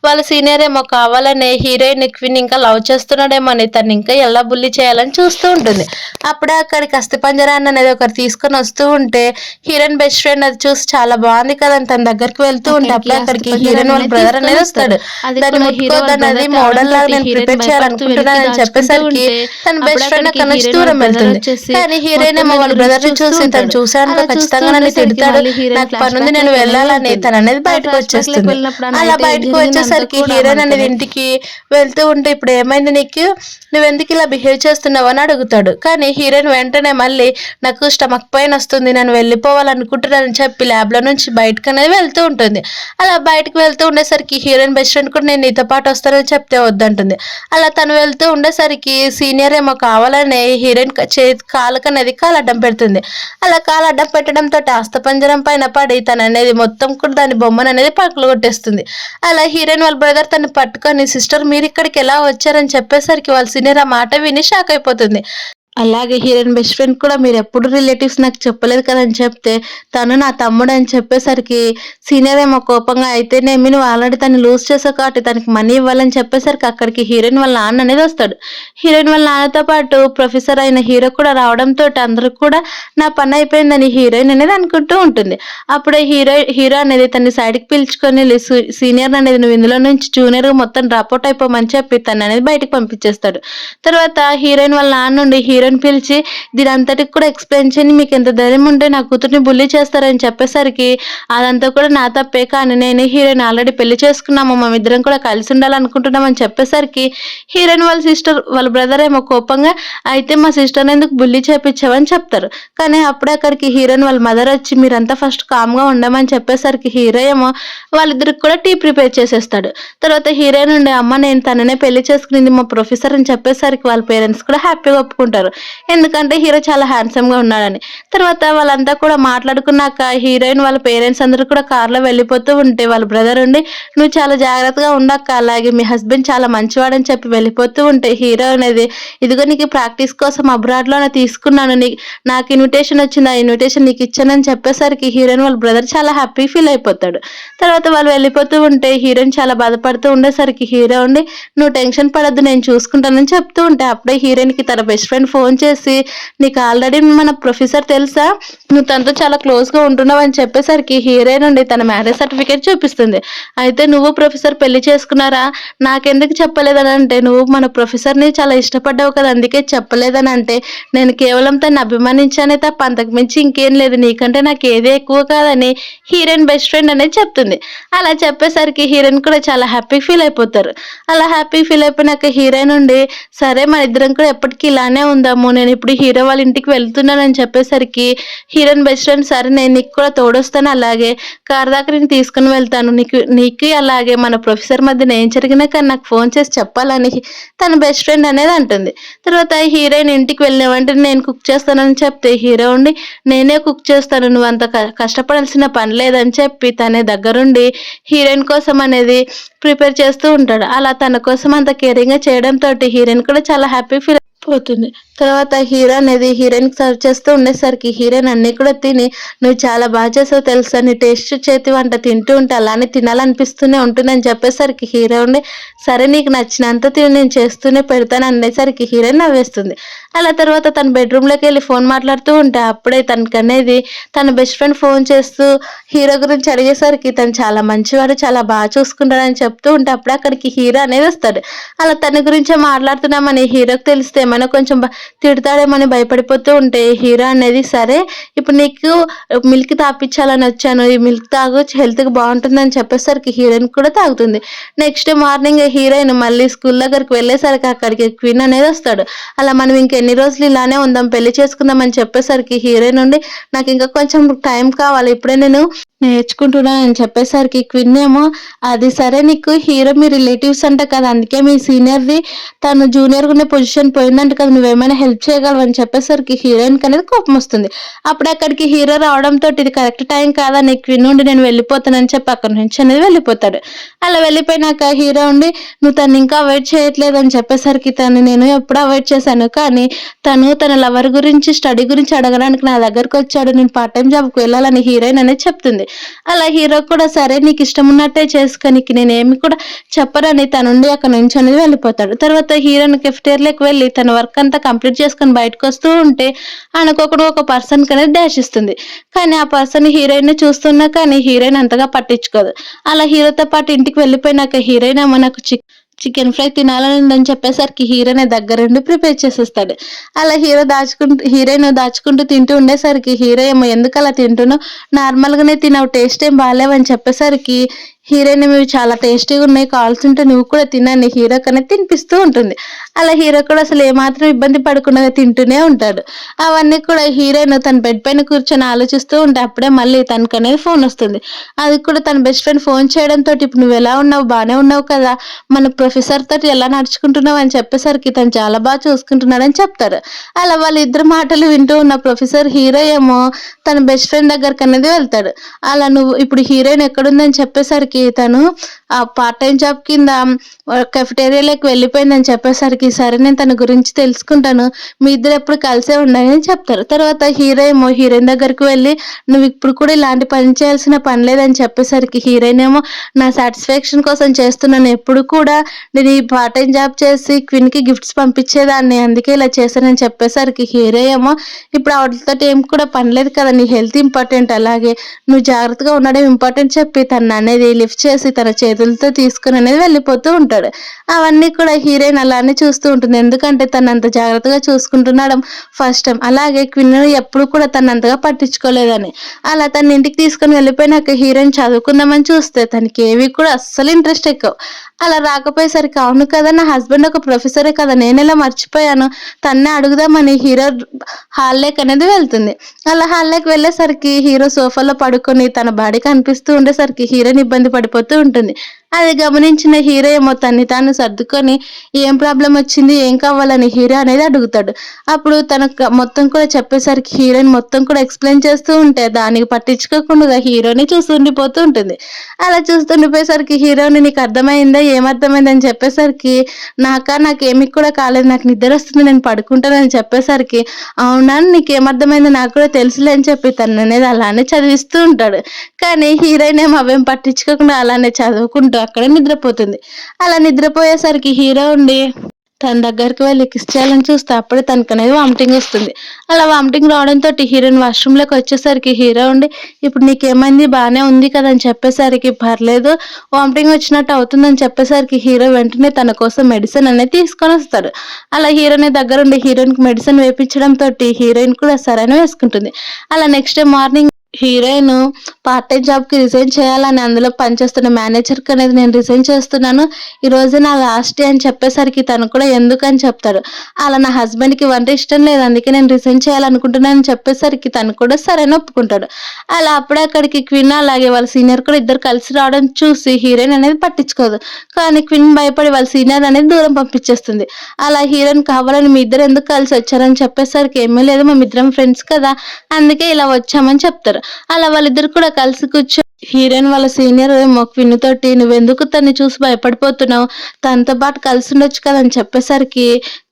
వాళ్ళ సీనియర్ ఏమో కావాలనే హీరోయిన్ క్వీన్ ఇంకా లవ్ చేస్తున్నాడేమో అని తను ఇంకా ఎలా బుల్లి చేయాలని చూస్తూ ఉంటుంది. అప్పుడే అక్కడికి పంజరాన్ని అనేది ఒకరు తీసుకొని వస్తూ ఉంటే హీరోయిన్ బెస్ట్ ఫ్రెండ్ అది చూసి చాలా బాగుంది కదా తన దగ్గరికి వెళ్తూ ఉంటే అప్పుడే అక్కడికి హీరోయిన్ వాళ్ళ బ్రదర్ అనేది వస్తాడు. దాన్ని ముట్టుకోదన్నది మోడల్ లాగా నేను ప్రిపేర్ చేయాలనుకుంటున్నానని చెప్పేసరికి తన బెస్ట్ ఫ్రెండ్ అక్కడ నుంచి దూరం వెళ్తుంది. కానీ హీరోయిన్ ఏమో వాళ్ళ బ్రదర్ ని చూసి తను చూసాను ఖచ్చితంగా నన్ను తిడతాడు నాకు పనుంది నేను వెళ్ళాలని తను అనేది బయటకు వచ్చేస్తుంది. అలా బయటకు వచ్చేసరికి హీరోయిన్ అనేది ఇంటికి వెళ్తూ ఉంటే ఇప్పుడు ఏమైంది నీకు నువ్వెందుకు ఇలా బిహేవ్ చేస్తున్నావు అని అడుగుతాడు. కానీ హీరోయిన్ వెంటనే మళ్ళీ నాకు స్టమక్ పెయిన్ వస్తుంది నేను వెళ్ళిపోవాలనుకుంటున్నానని చెప్పి ల్యాబ్ లో నుంచి బయటకు అనేది వెళ్తూ ఉంటుంది. అలా బయటకు వెళ్తూ ఉండేసరికి హీరోయిన్ బెస్ట్ ఫ్రెండ్ కూడా నేను నీతో పాటు వస్తానని చెప్తే వద్దంటుంది. అలా తను వెళ్తూ ఉండేసరికి సీనియర్ ఏమో కావాలనే హీరోయిన్ కాలుకు అనేది కాలు అడ్డం పెడుతుంది. అలా కాలు అడ్డం పెట్టడంతో అస్థిపంజరం పైన పడి తను అనేది మొత్తం కూడా దాని బొమ్మను అనేది పక్కలు కొట్టేస్తుంది. అలా హీరోయిన్ వాళ్ళ బ్రదర్ తను పట్టుకొని సిస్టర్ మీరు ఇక్కడికి ఎలా వచ్చారని చెప్పేసరికి వాళ్ళ సీనియర్ ఆ మాట విని షాక్ అయిపోతుంది. అలాగే హీరోయిన్ బెస్ట్ ఫ్రెండ్ కూడా మీరు ఎప్పుడు రిలేటివ్స్ నాకు చెప్పలేదు కదని చెప్తే తను నా తమ్ముడు అని చెప్పేసరికి సీనియర్ ఏమో కోపంగా అయితేనేమి నువ్వు ఆల్రెడీ తను లూజ్ చేసావు కాబట్టి తనకి మనీ ఇవ్వాలని చెప్పేసరికి అక్కడికి హీరోయిన్ వాళ్ళ నాన్న అనేది వస్తాడు. హీరోయిన్ వాళ్ళ నాన్నతో పాటు ప్రొఫెసర్ అయిన హీరో కూడా రావడంతో అందరూ కూడా నా పని అయిపోయిందని హీరోయిన్ అనేది అనుకుంటూ ఉంటుంది. అప్పుడే హీరో అనేది తన సైడ్కి పిలుచుకొని సీనియర్ అనేది నువ్వు ఇందులో నుంచి జూనియర్ మొత్తం డ్రాప్అవుట్ అయిపోమని చెప్పి తను అనేది బయటకు పంపించేస్తాడు. తర్వాత హీరోయిన్ వాళ్ళ నాన్న నుండి హీరోయిన్ పిలిచి దీని అంతటికి కూడా ఎక్స్ప్లెయిన్ చేయండి మీకు ఎంత ధైర్యం ఉంటే నా కూతుర్ని బుల్లి చేస్తారని చెప్పేసరికి అదంతా కూడా నా తప్పే కానీ నేను హీరోయిన్ ఆల్రెడీ పెళ్లి చేసుకున్నాము మేమిద్దరం కూడా కలిసి ఉండాలనుకుంటున్నామని చెప్పేసరికి హీరోయిన్ వాళ్ళ సిస్టర్ వాళ్ళ బ్రదర్ ఏమో కోపంగా అయితే మా సిస్టర్ని ఎందుకు బుల్లి చేపించావని చెప్తారు. కానీ అప్పుడే అక్కడికి హీరోయిన్ వాళ్ళ మదర్ వచ్చి మీరంతా ఫస్ట్ కామ్గా ఉండమని చెప్పేసరికి హీరో ఏమో వాళ్ళిద్దరికి కూడా టీ ప్రిపేర్ చేసేస్తాడు. తర్వాత హీరోయిన్ ఉండే అమ్మ నేను తననే పెళ్లి చేసుకునింది మా ప్రొఫెసర్ అని చెప్పేసరికి వాళ్ళ పేరెంట్స్ కూడా హ్యాపీగా ఒప్పుకుంటారు. ఎందుకంటే హీరో చాలా హ్యాండ్సమ్ గా ఉన్నాడని. తర్వాత వాళ్ళంతా కూడా మాట్లాడుకున్నాక హీరోయిన్ వాళ్ళ పేరెంట్స్ అందరూ కూడా కార్లో వెళ్ళిపోతూ ఉంటే వాళ్ళ బ్రదర్ ఉండి నువ్వు చాలా జాగ్రత్తగా ఉండక్క అలాగే మీ హస్బెండ్ చాలా మంచివాడని చెప్పి వెళ్ళిపోతూ ఉంటే హీరో అనేది ఇదిగో నీకు ప్రాక్టీస్ కోసం అబ్రాడ్ లోనే తీసుకున్నాను నాకు ఇన్విటేషన్ వచ్చింది ఆ ఇన్విటేషన్ నీకు ఇచ్చానని చెప్పేసరికి హీరోయిన్ వాళ్ళ బ్రదర్ చాలా హ్యాపీ ఫీల్ అయిపోతాడు. తర్వాత వాళ్ళు వెళ్ళిపోతూ ఉంటే హీరోయిన్ చాలా బాధపడుతూ ఉండేసరికి హీరో ఉండి నువ్వు టెన్షన్ పడద్దు నేను చూసుకుంటానని చెప్తూ ఉంటే అప్పుడే హీరోయిన్ కి తన బెస్ట్ ఫ్రెండ్ ఫోన్ చేసి నీకు ఆల్రెడీ మన ప్రొఫెసర్ తెలుసా నువ్వు తనతో చాలా క్లోజ్ గా ఉంటున్నావు అని చెప్పేసరికి హీరోయిన్ నుండి తన మ్యారేజ్ సర్టిఫికేట్ చూపిస్తుంది. అయితే నువ్వు ప్రొఫెసర్ పెళ్లి చేసుకున్నారా నాకెందుకు చెప్పలేదని అంటే నువ్వు మన ప్రొఫెసర్ ని చాలా ఇష్టపడ్డావు కదా అందుకే చెప్పలేదని అంటే నేను కేవలం తను అభిమానించానే తప్ప అంతకు మించి ఇంకేం లేదు నీకంటే నాకు ఏది ఎక్కువ కాదని హీరోయిన్ బెస్ట్ ఫ్రెండ్ అనేది చెప్తుంది. అలా చెప్పేసరికి హీరోయిన్ కూడా చాలా హ్యాపీ ఫీల్ అయిపోతారు. అలా హ్యాపీ ఫీల్ అయిపోయినాక హీరోయిన్ నుండి సరే మన ఇద్దరం కూడా ఎప్పటికీ ఇలానే ఉందాము నేను ఇప్పుడు హీరో వాళ్ళ ఇంటికి వెళ్తున్నానని చెప్పేసరికి హీరోయిన్ బెస్ట్ ఫ్రెండ్ సరే నేను నీకు కూడా తోడొస్తాను అలాగే కార్ దాకా నేను తీసుకుని వెళ్తాను నీకు అలాగే మన ప్రొఫెసర్ మధ్యన ఏం జరిగినా కానీ నాకు ఫోన్ చేసి చెప్పాలని తన బెస్ట్ ఫ్రెండ్ అనేది అంటుంది. తర్వాత హీరోయిన్ ఇంటికి వెళ్ళినావంటే నేను కుక్ చేస్తానని చెప్తే హీరో ఉండి నేనే కుక్ చేస్తాను నువ్వు అంత కష్టపడాల్సిన పని లేదని చెప్పి తనే దగ్గరుండి హీరోయిన్ కోసం అనేది ప్రిపేర్ చేస్తూ ఉంటాడు. అలా తన కోసం అంత కేరింగ్ గా చేయడంతో హీరోయిన్ కూడా చాలా హ్యాపీ ఫీల్ పోతుంది. తర్వాత హీరో అనేది హీరోయిన్‌కి సర్వ్ చేస్తూ ఉండేసరికి హీరోయిన్ అన్నీ కూడా తిని, "నువ్వు చాలా చేసావు తెలుసా! నీ టేస్ట్ చేతి వంట తింటూ ఉంటే అలానే తినాలనిపిస్తూనే ఉంటుందని" చెప్పేసరికి హీరో ఉండి, "సరే నీకు నచ్చినంత తిను నేను చేస్తూనే పెడతాను" అనేసరికి హీరోయిన్ నవ్వేస్తుంది. అలా తర్వాత తన బెడ్‌రూమ్‌లోకెళ్ళి ఫోన్ మాట్లాడుతూ ఉంటే అప్పుడే తనకనేది తన బెస్ట్ ఫ్రెండ్ ఫోన్ చేస్తూ హీరో గురించి అడిగేసరికి తను చాలా మంచివాడు, చాలా చూసుకుంటాడని చెప్తూ ఉంటే అప్పుడే అక్కడికి హీరో అనేది వస్తాడు. అలా తన గురించే మాట్లాడుతున్నామని హీరోకి తెలిస్తే ఏమైనా కొంచెం తిడతాడేమో భయపడిపోతూ ఉంటే హీరో అనేది సరే ఇప్పుడు నీకు మిల్క్ తాపిచ్చాలని వచ్చాను. ఈ మిల్క్ తాగు హెల్త్‌కి బావుంటుందని చెప్పేసరికి హీరోయిన్ కూడా తాగుతుంది. నెక్స్ట్ మార్నింగ్ హీరోయిన్ మళ్ళీ స్కూల్ దగ్గరికి వెళ్ళేసరికి అక్కడికి క్వీన్ అనేది వస్తాడు. అలా మనం ఇంకెన్ని రోజులు ఇలానే ఉందాం, పెళ్లి చేసుకుందాం అని చెప్పేసరికి హీరోయిన్ ఉండి నాకింకా కొంచెం టైం కావాలి. ఇప్పుడే నేను నేర్చుకుంటున్నానని చెప్పేసరికి క్వీన్ ఏమో అది సరే నీకు హీరో మీ రిలేటివ్స్ అంట కదా! అందుకే మీ సీనియర్‌ది తను జూనియర్‌గా ఉండే పొజిషన్ పోయిందంట కదా! నువ్వేమైనా హెల్ప్ చేయగలవని చెప్పేసరికి హీరోయిన్‌కి అనేది కోపమొస్తుంది. అప్పుడే అక్కడికి హీరో రావడంతోటి ఇది కరెక్ట్ టైం కాదని క్వీన్ ఉండి నేను వెళ్ళిపోతానని చెప్పి అక్కడి నుంచి అనేది వెళ్ళిపోతాడు. అలా వెళ్ళిపోయినాక హీరో ఉండి నువ్వు తనని ఇంకా అవాయిడ్ చేయట్లేదని చెప్పేసరికి తను నేను ఎప్పుడో అవాయిడ్ చేశాను. కానీ తను తన లవర్ గురించి, స్టడీ గురించి అడగడానికి నా దగ్గరకొచ్చాడు. నేను పార్ట్ టైమ్ జాబ్‌కి వెళ్ళాలని హీరోయిన్ అనేది చెప్తుంది. అలా హీరో కూడా సరే నీకిష్టమున్నట్టే చేసుకో నీకు నేనేమి కూడా చెప్పనని తనుండి అక్కడి నుంచి అనేది వెళ్ళిపోతాడు. తర్వాత హీరోయిన్ కెఫెటేరియాకి వెళ్ళి తన వర్క్ అంతా కంప్లీట్ చేసుకొని బయటకొస్తూ ఉంటే అనుకోకుండా ఒక పర్సన్‌కనేది డాష్ ఇస్తుంది. కానీ ఆ పర్సన్ హీరోయిన్‌ని చూస్తున్నా కానీ హీరోయిన్ అంతగా పట్టించుకోదు. అలా హీరోతో పాటు ఇంటికి వెళ్ళిపోయినాక హీరోయిన్ ఏమో నాకు చికెన్ ఫ్రై తినాలని ఉందని చెప్పేసరికి హీరోనే దగ్గరుండి ప్రిపేర్ చేసేస్తాడు. అలా హీరోయిన్ దాచుకుంటూ తింటూ ఉండేసరికి హీరో ఏమో ఎందుకలా తింటున్నావు? నార్మల్‌గానే తినవు టేస్ట్ ఏం బాలేవని చెప్పేసరికి హీరోయిన్ ఏమో ఇవి చాలా టేస్టీగా ఉన్నాయి కావాల్సుంటే నువ్వు కూడా తినని హీరోకనేది తినిపిస్తూ ఉంటుంది. అలా హీరో కూడా అసలు ఏమాత్రం ఇబ్బంది పడకుండా తింటూనే ఉంటాడు. అవన్నీ కూడా హీరోయిన్ తన బెడ్ పైన కూర్చొని ఆలోచిస్తూ ఉంటే అప్పుడే మళ్ళీ తనకనేది ఫోన్ వస్తుంది. అది కూడా తన బెస్ట్ ఫ్రెండ్ ఫోన్ చేయడంతోటి ఇప్పుడు నువ్వెలా ఉన్నావు? బానే ఉన్నావు కదా! మన ప్రొఫెసర్ తోటి ఎలా నడుచుకుంటున్నావు అని చెప్పేసరికి తను చాలా చూసుకుంటున్నాడని చెప్తారు. అలా వాళ్ళిద్దరి మాటలు వింటూ ఉన్న ప్రొఫెసర్ హీరో ఏమో తన బెస్ట్ ఫ్రెండ్ దగ్గరకనేది వెళ్తాడు. అలా నువ్వు ఇప్పుడు హీరోయిన్ ఎక్కడుందని చెప్పేసరికి తను ఆ పార్ట్ టైమ్ జాబ్ కింద కెఫెటేరియాలోకి వెళ్ళిపోయిందని చెప్పేసరికి సరే నేను తన గురించి తెలుసుకుంటాను. మీ ఇద్దరు ఎప్పుడు కలిసే ఉండండి అని చెప్తారు. తర్వాత హీరో ఏమో హీరోయిన్ దగ్గరికి వెళ్ళి నువ్వు ఇప్పుడు కూడా ఇలాంటి పని చేయాల్సిన పని లేదని చెప్పేసరికి హీరోయిన్ ఏమో నా సాటిస్ఫాక్షన్ కోసం చేస్తున్నాను. ఎప్పుడు కూడా నేను ఈ పార్ట్ టైమ్ జాబ్ చేసి క్వీన్‌కి గిఫ్ట్స్ పంపించేదాన్ని. అందుకే ఇలా చేశానని చెప్పేసరికి హీరో ఏమో ఇప్పుడు ఆవిడతోటి ఏం కూడా పని లేదు కదా! నీ హెల్త్ ఇంపార్టెంట్ అలాగే నువ్వు జాగ్రత్తగా ఉండడం ఇంపార్టెంట్ చెప్పి తననేది లిఫ్ట్ చేసి తన చేతులతో తీసుకొని అనేది వెళ్ళిపోతూ ఉంటాడు. అవన్నీ కూడా హీరోయిన్ అలానే చూస్తూ ఉంటుంది. ఎందుకంటే తనంత జాగ్రత్తగా చూసుకుంటున్నాడం ఫస్ట్ టైమ్. అలాగే క్వీన్ ఎప్పుడు కూడా తనంతగా పట్టించుకోలేదని. అలా తనని ఇంటికి తీసుకొని వెళ్ళిపోయినాక హీరోయిన్ చదువుకుందామని చూస్తే తనకేవి కూడా అస్సలు ఇంట్రెస్ట్ ఎక్కవు. అలా రాకపోయేసరికి అవును కదా! నా హస్బెండ్ ఒక ప్రొఫెసరే కదా! నేనెలా మర్చిపోయాను. తన్నే అడుగుదామని హీరో హాల్‌లోకనేది వెళ్తుంది. అలా హాల్‌లోకి వెళ్ళేసరికి హీరో సోఫాలో పడుకొని తన బాడీ కనిపిస్తూ ఉండేసరికి హీరోయిన్ ఇబ్బంది పడిపోతూ ఉంటుంది. అది గమనించిన హీరో ఏమో తన్ని తాను సర్దుకొని ఏం ప్రాబ్లమ్ వచ్చింది? ఏం కావాలని హీరో అనేది అడుగుతాడు. అప్పుడు తనకు మొత్తం కూడా చెప్పేసరికి హీరోయిన్ మొత్తం కూడా ఎక్స్‌ప్లెయిన్ చేస్తూ ఉంటే దానికి పట్టించుకోకుండా హీరోని చూస్తూ ఉండిపోతూ ఉంటుంది. అలా చూస్తుండిపోయేసరికి హీరోని నీకు అర్థమైందా? ఏమర్థమైందని చెప్పేసరికి నాకేమి కూడా కాలేదు. నాకు నిద్రొస్తుంది. నేను పడుకుంటానని చెప్పేసరికి అవునా! నీకేమర్థమైందో నాకు కూడా తెలుసులే అని చెప్పి తననేది అలానే చదివిస్తూ ఉంటాడు. కానీ హీరోయిన్ ఏమో అవేం పట్టించుకోకుండా అలానే చదువుకుంటూ అక్కడే నిద్రపోతుంది. అలా నిద్రపోయేసరికి హీరో ఉండి తన దగ్గరికి వెళ్లి కిస్ చేయాలని చూస్తే అప్పుడే తనకనేది వామిటింగ్ వస్తుంది. అలా వామిటింగ్ రావడంతోటి హీరోయిన్ వాష్‌రూమ్‌లోకి వచ్చేసరికి హీరో ఉండి ఇప్పుడు నీకేమైంది? బానే ఉంది కదా! అని చెప్పేసరికి పర్లేదు వామిటింగ్ వచ్చినట్టు అవుతుందని చెప్పేసరికి హీరో వెంటనే తన కోసం మెడిసిన్ అనేది తీసుకొనొస్తాడు. అలా హీరోయిన్ దగ్గరుండి హీరోయిన్‌కి మెడిసిన్ వేపించడంతోటి హీరోయిన్ కూడా సరే అని వేసుకుంటుంది. అలా next day morning heroine part time జాబ్‌కి రిజైన్ చేయాలని అందులో పనిచేస్తున్న మేనేజర్‌కనేది నేను రిజైన్ చేస్తున్నాను. ఈరోజు నా లాస్ట్ డే అని చెప్పేసరికి తను కూడా ఎందుకని చెప్తాడు. అలా నా హస్బెండ్‌కి వంట ఇష్టం లేదు. అందుకే నేను రిజైన్ చేయాలనుకుంటున్నానని చెప్పేసరికి తను కూడా సరే అని ఒప్పుకుంటాడు. అలా అప్పుడే అక్కడికి క్వీన్ అలాగే వాళ్ళ సీనియర్ కూడా ఇద్దరు కలిసి రావడం చూసి హీరోయిన్ అనేది పట్టించుకోదు. కానీ క్వీన్ భయపడి వాళ్ళ సీనియర్ అనేది దూరం పంపించేస్తుంది. అలా హీరోయిన్ కావాలని మీ ఇద్దరు ఎందుకు కలిసొచ్చారని చెప్పేసరికి ఏమీ లేదు మేమిద్దరం ఫ్రెండ్స్ కదా! అందుకే ఇలా వచ్చామని చెప్తారు. అలా వాళ్ళిద్దరు కూడా కలిసి హీరోయిన్ వాళ్ళ సీనియర్ ఏమో క్వీన్ తోటి "నువ్వెందుకు తన్ని చూసి భయపడిపోతున్నావు? తనతో పాటు కలిసుండొచ్చు కదా!" అని చెప్పేసరికి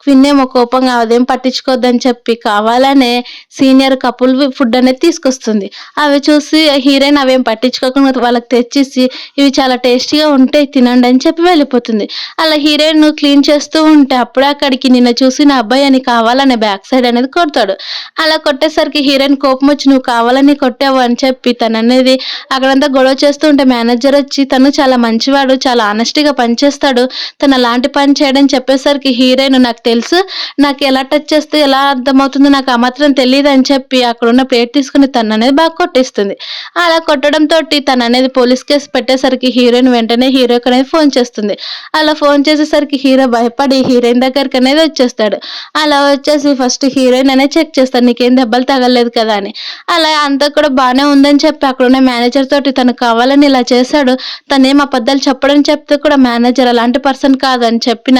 క్వీన్ ఏమో కోపంగా అదేం పట్టించుకోవద్దని చెప్పి కావాలనే సీనియర్ కపుల్ ఫుడ్ అనేది తీసుకొస్తుంది. అవి చూసి హీరోయిన్ అవేం పట్టించుకోకుండా వాళ్ళకి తెచ్చేసి ఇవి చాలా టేస్టీగా ఉంటాయి తినండి అని చెప్పి వెళ్ళిపోతుంది. అలా హీరోయిన్ క్లీన్ చేస్తూ ఉంటే అప్పుడే అక్కడికి నిన్న చూసిన అబ్బాయి అని కావాలనే బ్యాక్ సైడ్ అనేది కొడతాడు. అలా కొట్టేసరికి హీరోయిన్ కోపం వచ్చి నువ్వు కావాలని కొట్టావు అని చెప్పి తననేది అక్కడంతా గొడవ చేస్తూ ఉంటే మేనేజర్ వచ్చి తను చాలా మంచివాడు, చాలా ఆనెస్టీగా పనిచేస్తాడు, తను అలాంటి పని చేయడం చెప్పేసరికి హీరోయిన్ నాకు తెలుసు, నాకు ఎలా టచ్ చేస్తే ఎలా అర్థమవుతుందో నాకు ఆ మాత్రం తెలియదు అని చెప్పి అక్కడున్న ప్లేట్ తీసుకుని తననేది బాగా కొట్టేస్తుంది. అలా కొట్టడంతో తననేది పోలీస్ కేసు పెట్టేసరికి హీరోయిన్ వెంటనే హీరోకి అనేది ఫోన్ చేస్తుంది. అలా ఫోన్ చేసేసరికి హీరో భయపడి హీరోయిన్ దగ్గరికి అనేది వచ్చేస్తాడు. అలా వచ్చేసి ఫస్ట్ హీరోయిన్ అనేది చెక్ చేస్తాడు నీకేం దెబ్బలు తగలలేదు కదా అని. అలా అంతా కూడా బాగానే ఉందని చెప్పి అక్కడున్న మేనేజర్ తోటి తను కావాలని ఇలా చేశాడు, తనేం అబద్ధాలు చెప్పడం చెప్తే కూడా మేనేజర్ అలాంటి పర్సన్ కాదని చెప్పిన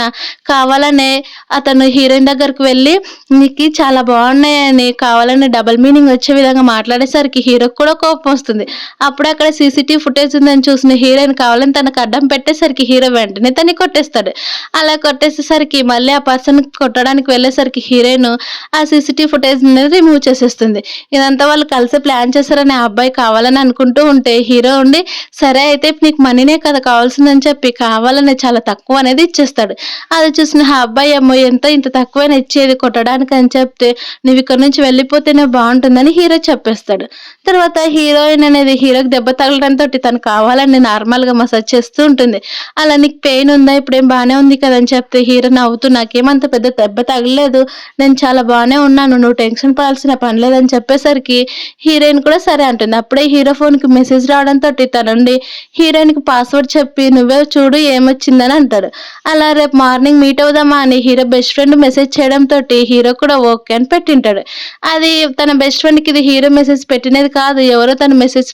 కావాలనే అతను హీరోయిన్ దగ్గరికి వెళ్ళి నీకు చాలా బాగున్నాయని కావాలని డబుల్ మీనింగ్ వచ్చే విధంగా మాట్లాడేసరికి హీరోకి కూడా కోపం వస్తుంది. అప్పుడు అక్కడ సీసీటీవీ ఫుటేజ్ ఉందని చూసిన హీరోయిన్ కావాలని తనకు అడ్డం పెట్టేసరికి హీరో వెంటనే తన్ని కొట్టేస్తాడు. అలా కొట్టేసేసరికి మళ్ళీ ఆ పర్సన్ కొట్టడానికి వెళ్ళేసరికి హీరోయిన్ ఆ సీసీటీవీ ఫుటేజ్ అనేది రిమూవ్ చేసేస్తుంది. ఇదంతా వాళ్ళు కలిసి ప్లాన్ చేశారని ఆ అబ్బాయి కావాలని అనుకుంటూ ఉంటే హీరో ఉండి సరే అయితే నీకు మనీనే కదా కావాల్సిందని చెప్పి కావాలని చాలా తక్కువ అనేది ఇచ్చేస్తాడు. అది చూసిన ఆ అబ్బాయి ఏమో ఇంత తక్కువైనా ఇచ్చేది కొట్టడానికి అని చెప్తే నువ్వు ఇక్కడ నుంచి వెళ్ళిపోతేనే బాగుంటుందని హీరో చెప్పేస్తాడు. తర్వాత హీరోయిన్ అనేది హీరోకి దెబ్బ తగలడంతో తను కావాలని నార్మల్ గా మసాజ్ చేస్తూ ఉంటుంది. అలా నీకు పెయిన్ ఉందా ఇప్పుడేం బాగానే ఉంది కదా అని చెప్తే హీరో నవ్వుతూ నాకేమంత పెద్ద దెబ్బ తగలలేదు, నేను చాలా బాగానే ఉన్నాను, నువ్వు టెన్షన్ పడాల్సిన పని లేదని చెప్పేసరికి హీరోయిన్ కూడా సరే అంటుంది. అప్పుడే హీరో ఫోన్ కి మెసేజ్ రావడంతో తనండి హీరోయిన్ కి పాస్వర్డ్ చెప్పి నువ్వే చూడు ఏమొచ్చిందని అంటాడు. అలా రేపు మార్నింగ్ మీట్ అవుదామా అని హీరో బెస్ట్ ఫ్రెండ్ మెసేజ్ చేయడంతో హీరో కూడా ఓకే అని పెట్టింటాడు. అది తన బెస్ట్ ఫ్రెండ్ కి ఇది హీరో మెసేజ్ పెట్టినది కాదు, ఎవరో తన మెసేజ్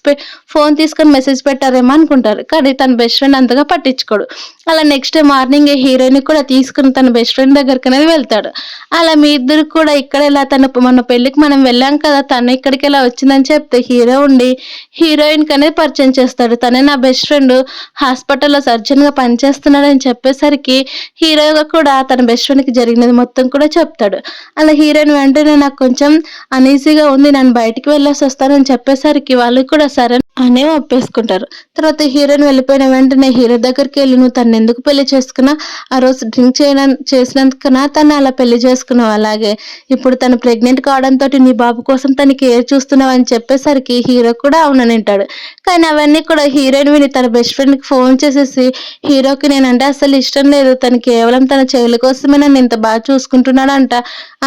ఫోన్ తీసుకొని మెసేజ్ పెట్టారేమో అనుకుంటారు. కానీ తన బెస్ట్ ఫ్రెండ్ అంతగా పట్టించుకోడు. అలా నెక్స్ట్ డే మార్నింగ్ హీరోయిన్ కూడా తీసుకుని తన బెస్ట్ ఫ్రెండ్ దగ్గరికి అనేది వెళ్తాడు. అలా మీ ఇద్దరు కూడా ఇక్కడ ఇలా మన పెళ్లికి మనం వెళ్ళాం కదా తను ఇక్కడికి ఇలా వచ్చిందని చెప్తే హీరో ఉండి హీరోయిన్ కి అనేది పరిచయం చేస్తాడు. తనే నా బెస్ట్ ఫ్రెండ్ హాస్పిటల్లో సర్జన్ గా పనిచేస్తున్నాడని చెప్పేసరికి హీరో కూడా తన బెస్ట్ ఫ్రెండ్ కి జరిగినది మొత్తం కూడా చెప్తాడు. అలా హీరోయిన్ వెంటనే నాకు కొంచెం అనీజీగా ఉంది, నన్ను బయటికి వెళ్ళేసి వస్తానని చెప్పేసరికి వాళ్ళు కూడా సరే అనే ఒప్పేసుకుంటారు. తర్వాత హీరోయిన్ వెళ్ళిపోయిన వెంటనే హీరో దగ్గరికి వెళ్ళి నువ్వు తను ఎందుకు పెళ్లి చేసుకున్నా, ఆ రోజు డ్రింక్ చేసినందుకన్నా తను అలా పెళ్లి చేసుకున్నావు, అలాగే ఇప్పుడు తను ప్రెగ్నెంట్ కావడంతో నీ బాబు కోసం తను కేర్ చూస్తున్నావు అని చెప్పేసరికి హీరో కూడా అవునని అంటాడు. కానీ అవన్నీ కూడా హీరోయిన్ విని తన బెస్ట్ ఫ్రెండ్ కి ఫోన్ చేసేసి హీరోకి నేనంటే అసలు ఇష్టం లేదు, తను కేవలం తన చెవుల కోసమే నన్ను ఇంత బాగా చూసుకుంటున్నాడంట,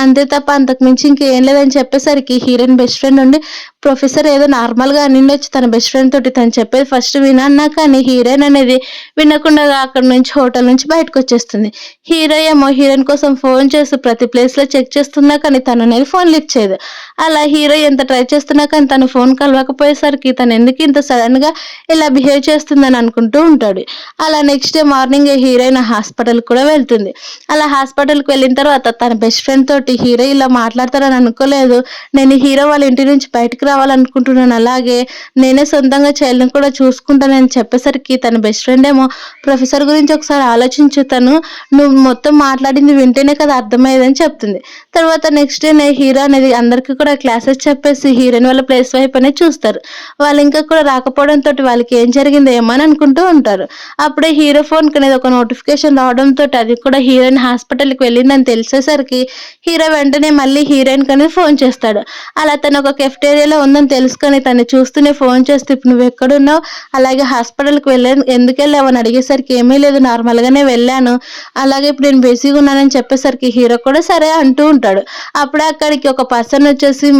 అంతే తప్ప అంతకు మించి ఇంకేం లేదని చెప్పేసరికి హీరోయిన్ బెస్ట్ ఫ్రెండ్ ఉండి ప్రొఫెసర్ ఏదో నార్మల్ గా అనిండొచ్చు తన బెస్ట్ ఫ్రెండ్ తోటి, తను చెప్పేది ఫస్ట్ వినన్నా కానీ హీరోయిన్ అనేది వినకుండా అక్కడ నుంచి హోటల్ నుంచి బయటకు వచ్చేస్తుంది. హీరో ఏమో హీరోయిన్ కోసం ఫోన్ చేసి ప్రతి ప్లేస్ లో చెక్ చేస్తున్నా కానీ తను అనేది ఫోన్ లిఫ్ట్ చేయదు. అలా హీరో ఎంత ట్రై చేస్తున్నా కానీ తను ఫోన్ కలవకపోయేసరికి తను ఎందుకు ఇంత సడన్ గా ఇలా బిహేవ్ చేస్తుందని అనుకుంటూ ఉంటాడు. అలా next day morning heroine hospital కూడా వెళ్తుంది. అలా హాస్పిటల్కి వెళ్ళిన తర్వాత తన బెస్ట్ ఫ్రెండ్ తోటి హీరో ఇలా మాట్లాడతారని అనుకోలేదు, నేను హీరో వాళ్ళ ఇంటి నుంచి బయటకు రావాలనుకుంటున్నాను, అలాగే నేనే సొంతంగా చైల్డ్ని కూడా చూసుకుంటానని చెప్పేసరికి తన బెస్ట్ ఫ్రెండ్ ఏమో ప్రొఫెసర్ గురించి ఒకసారి ఆలోచించు, తను నువ్వు మొత్తం మాట్లాడింది వింటేనే కదా అర్థమయ్యేదని చెప్తుంది. తర్వాత నెక్స్ట్ డే హీరో అనేది అందరికీ కూడా క్లాసెస్ చెప్పేసి హీరోయిన్ వాళ్ళ ప్లేస్ వైపు అనేది చూస్తారు. వాళ్ళు ఇంకా కూడా రాకపోవడంతో వాళ్ళకి ఏం జరిగిందో ఏమో అని అనుకుంటూ ఉంటారు. అప్పుడే హీరో ఫోన్ అనేది ఒక నోటిఫికేషన్ రావడంతో అది కూడా హీరోయిన్ హాస్పిటల్కి వెళ్ళిందని తెలిసేసరికి హీరో వెంటనే మళ్ళీ హీరోయిన్ అనేది ఫోన్ చేస్తాడు. అలా తను ఒక కెఫ్టేరియాలో ఉందని తెలుసుకొని తను చూస్తూనే ఫోన్ చేస్తే ఇప్పుడు నువ్వు ఎక్కడున్నావు, అలాగే హాస్పిటల్కి వెళ్ళాను ఎందుకు వెళ్ళావు అని అడిగేసరికి ఏమీ లేదు నార్మల్ గానే వెళ్ళాను, అలాగే ఇప్పుడు నేను బిజీగా ఉన్నానని చెప్పేసరికి హీరో కూడా సరే అంటూ ఉంటాడు. అప్పుడే అక్కడికి ఒక పర్సన్ వచ్చేసి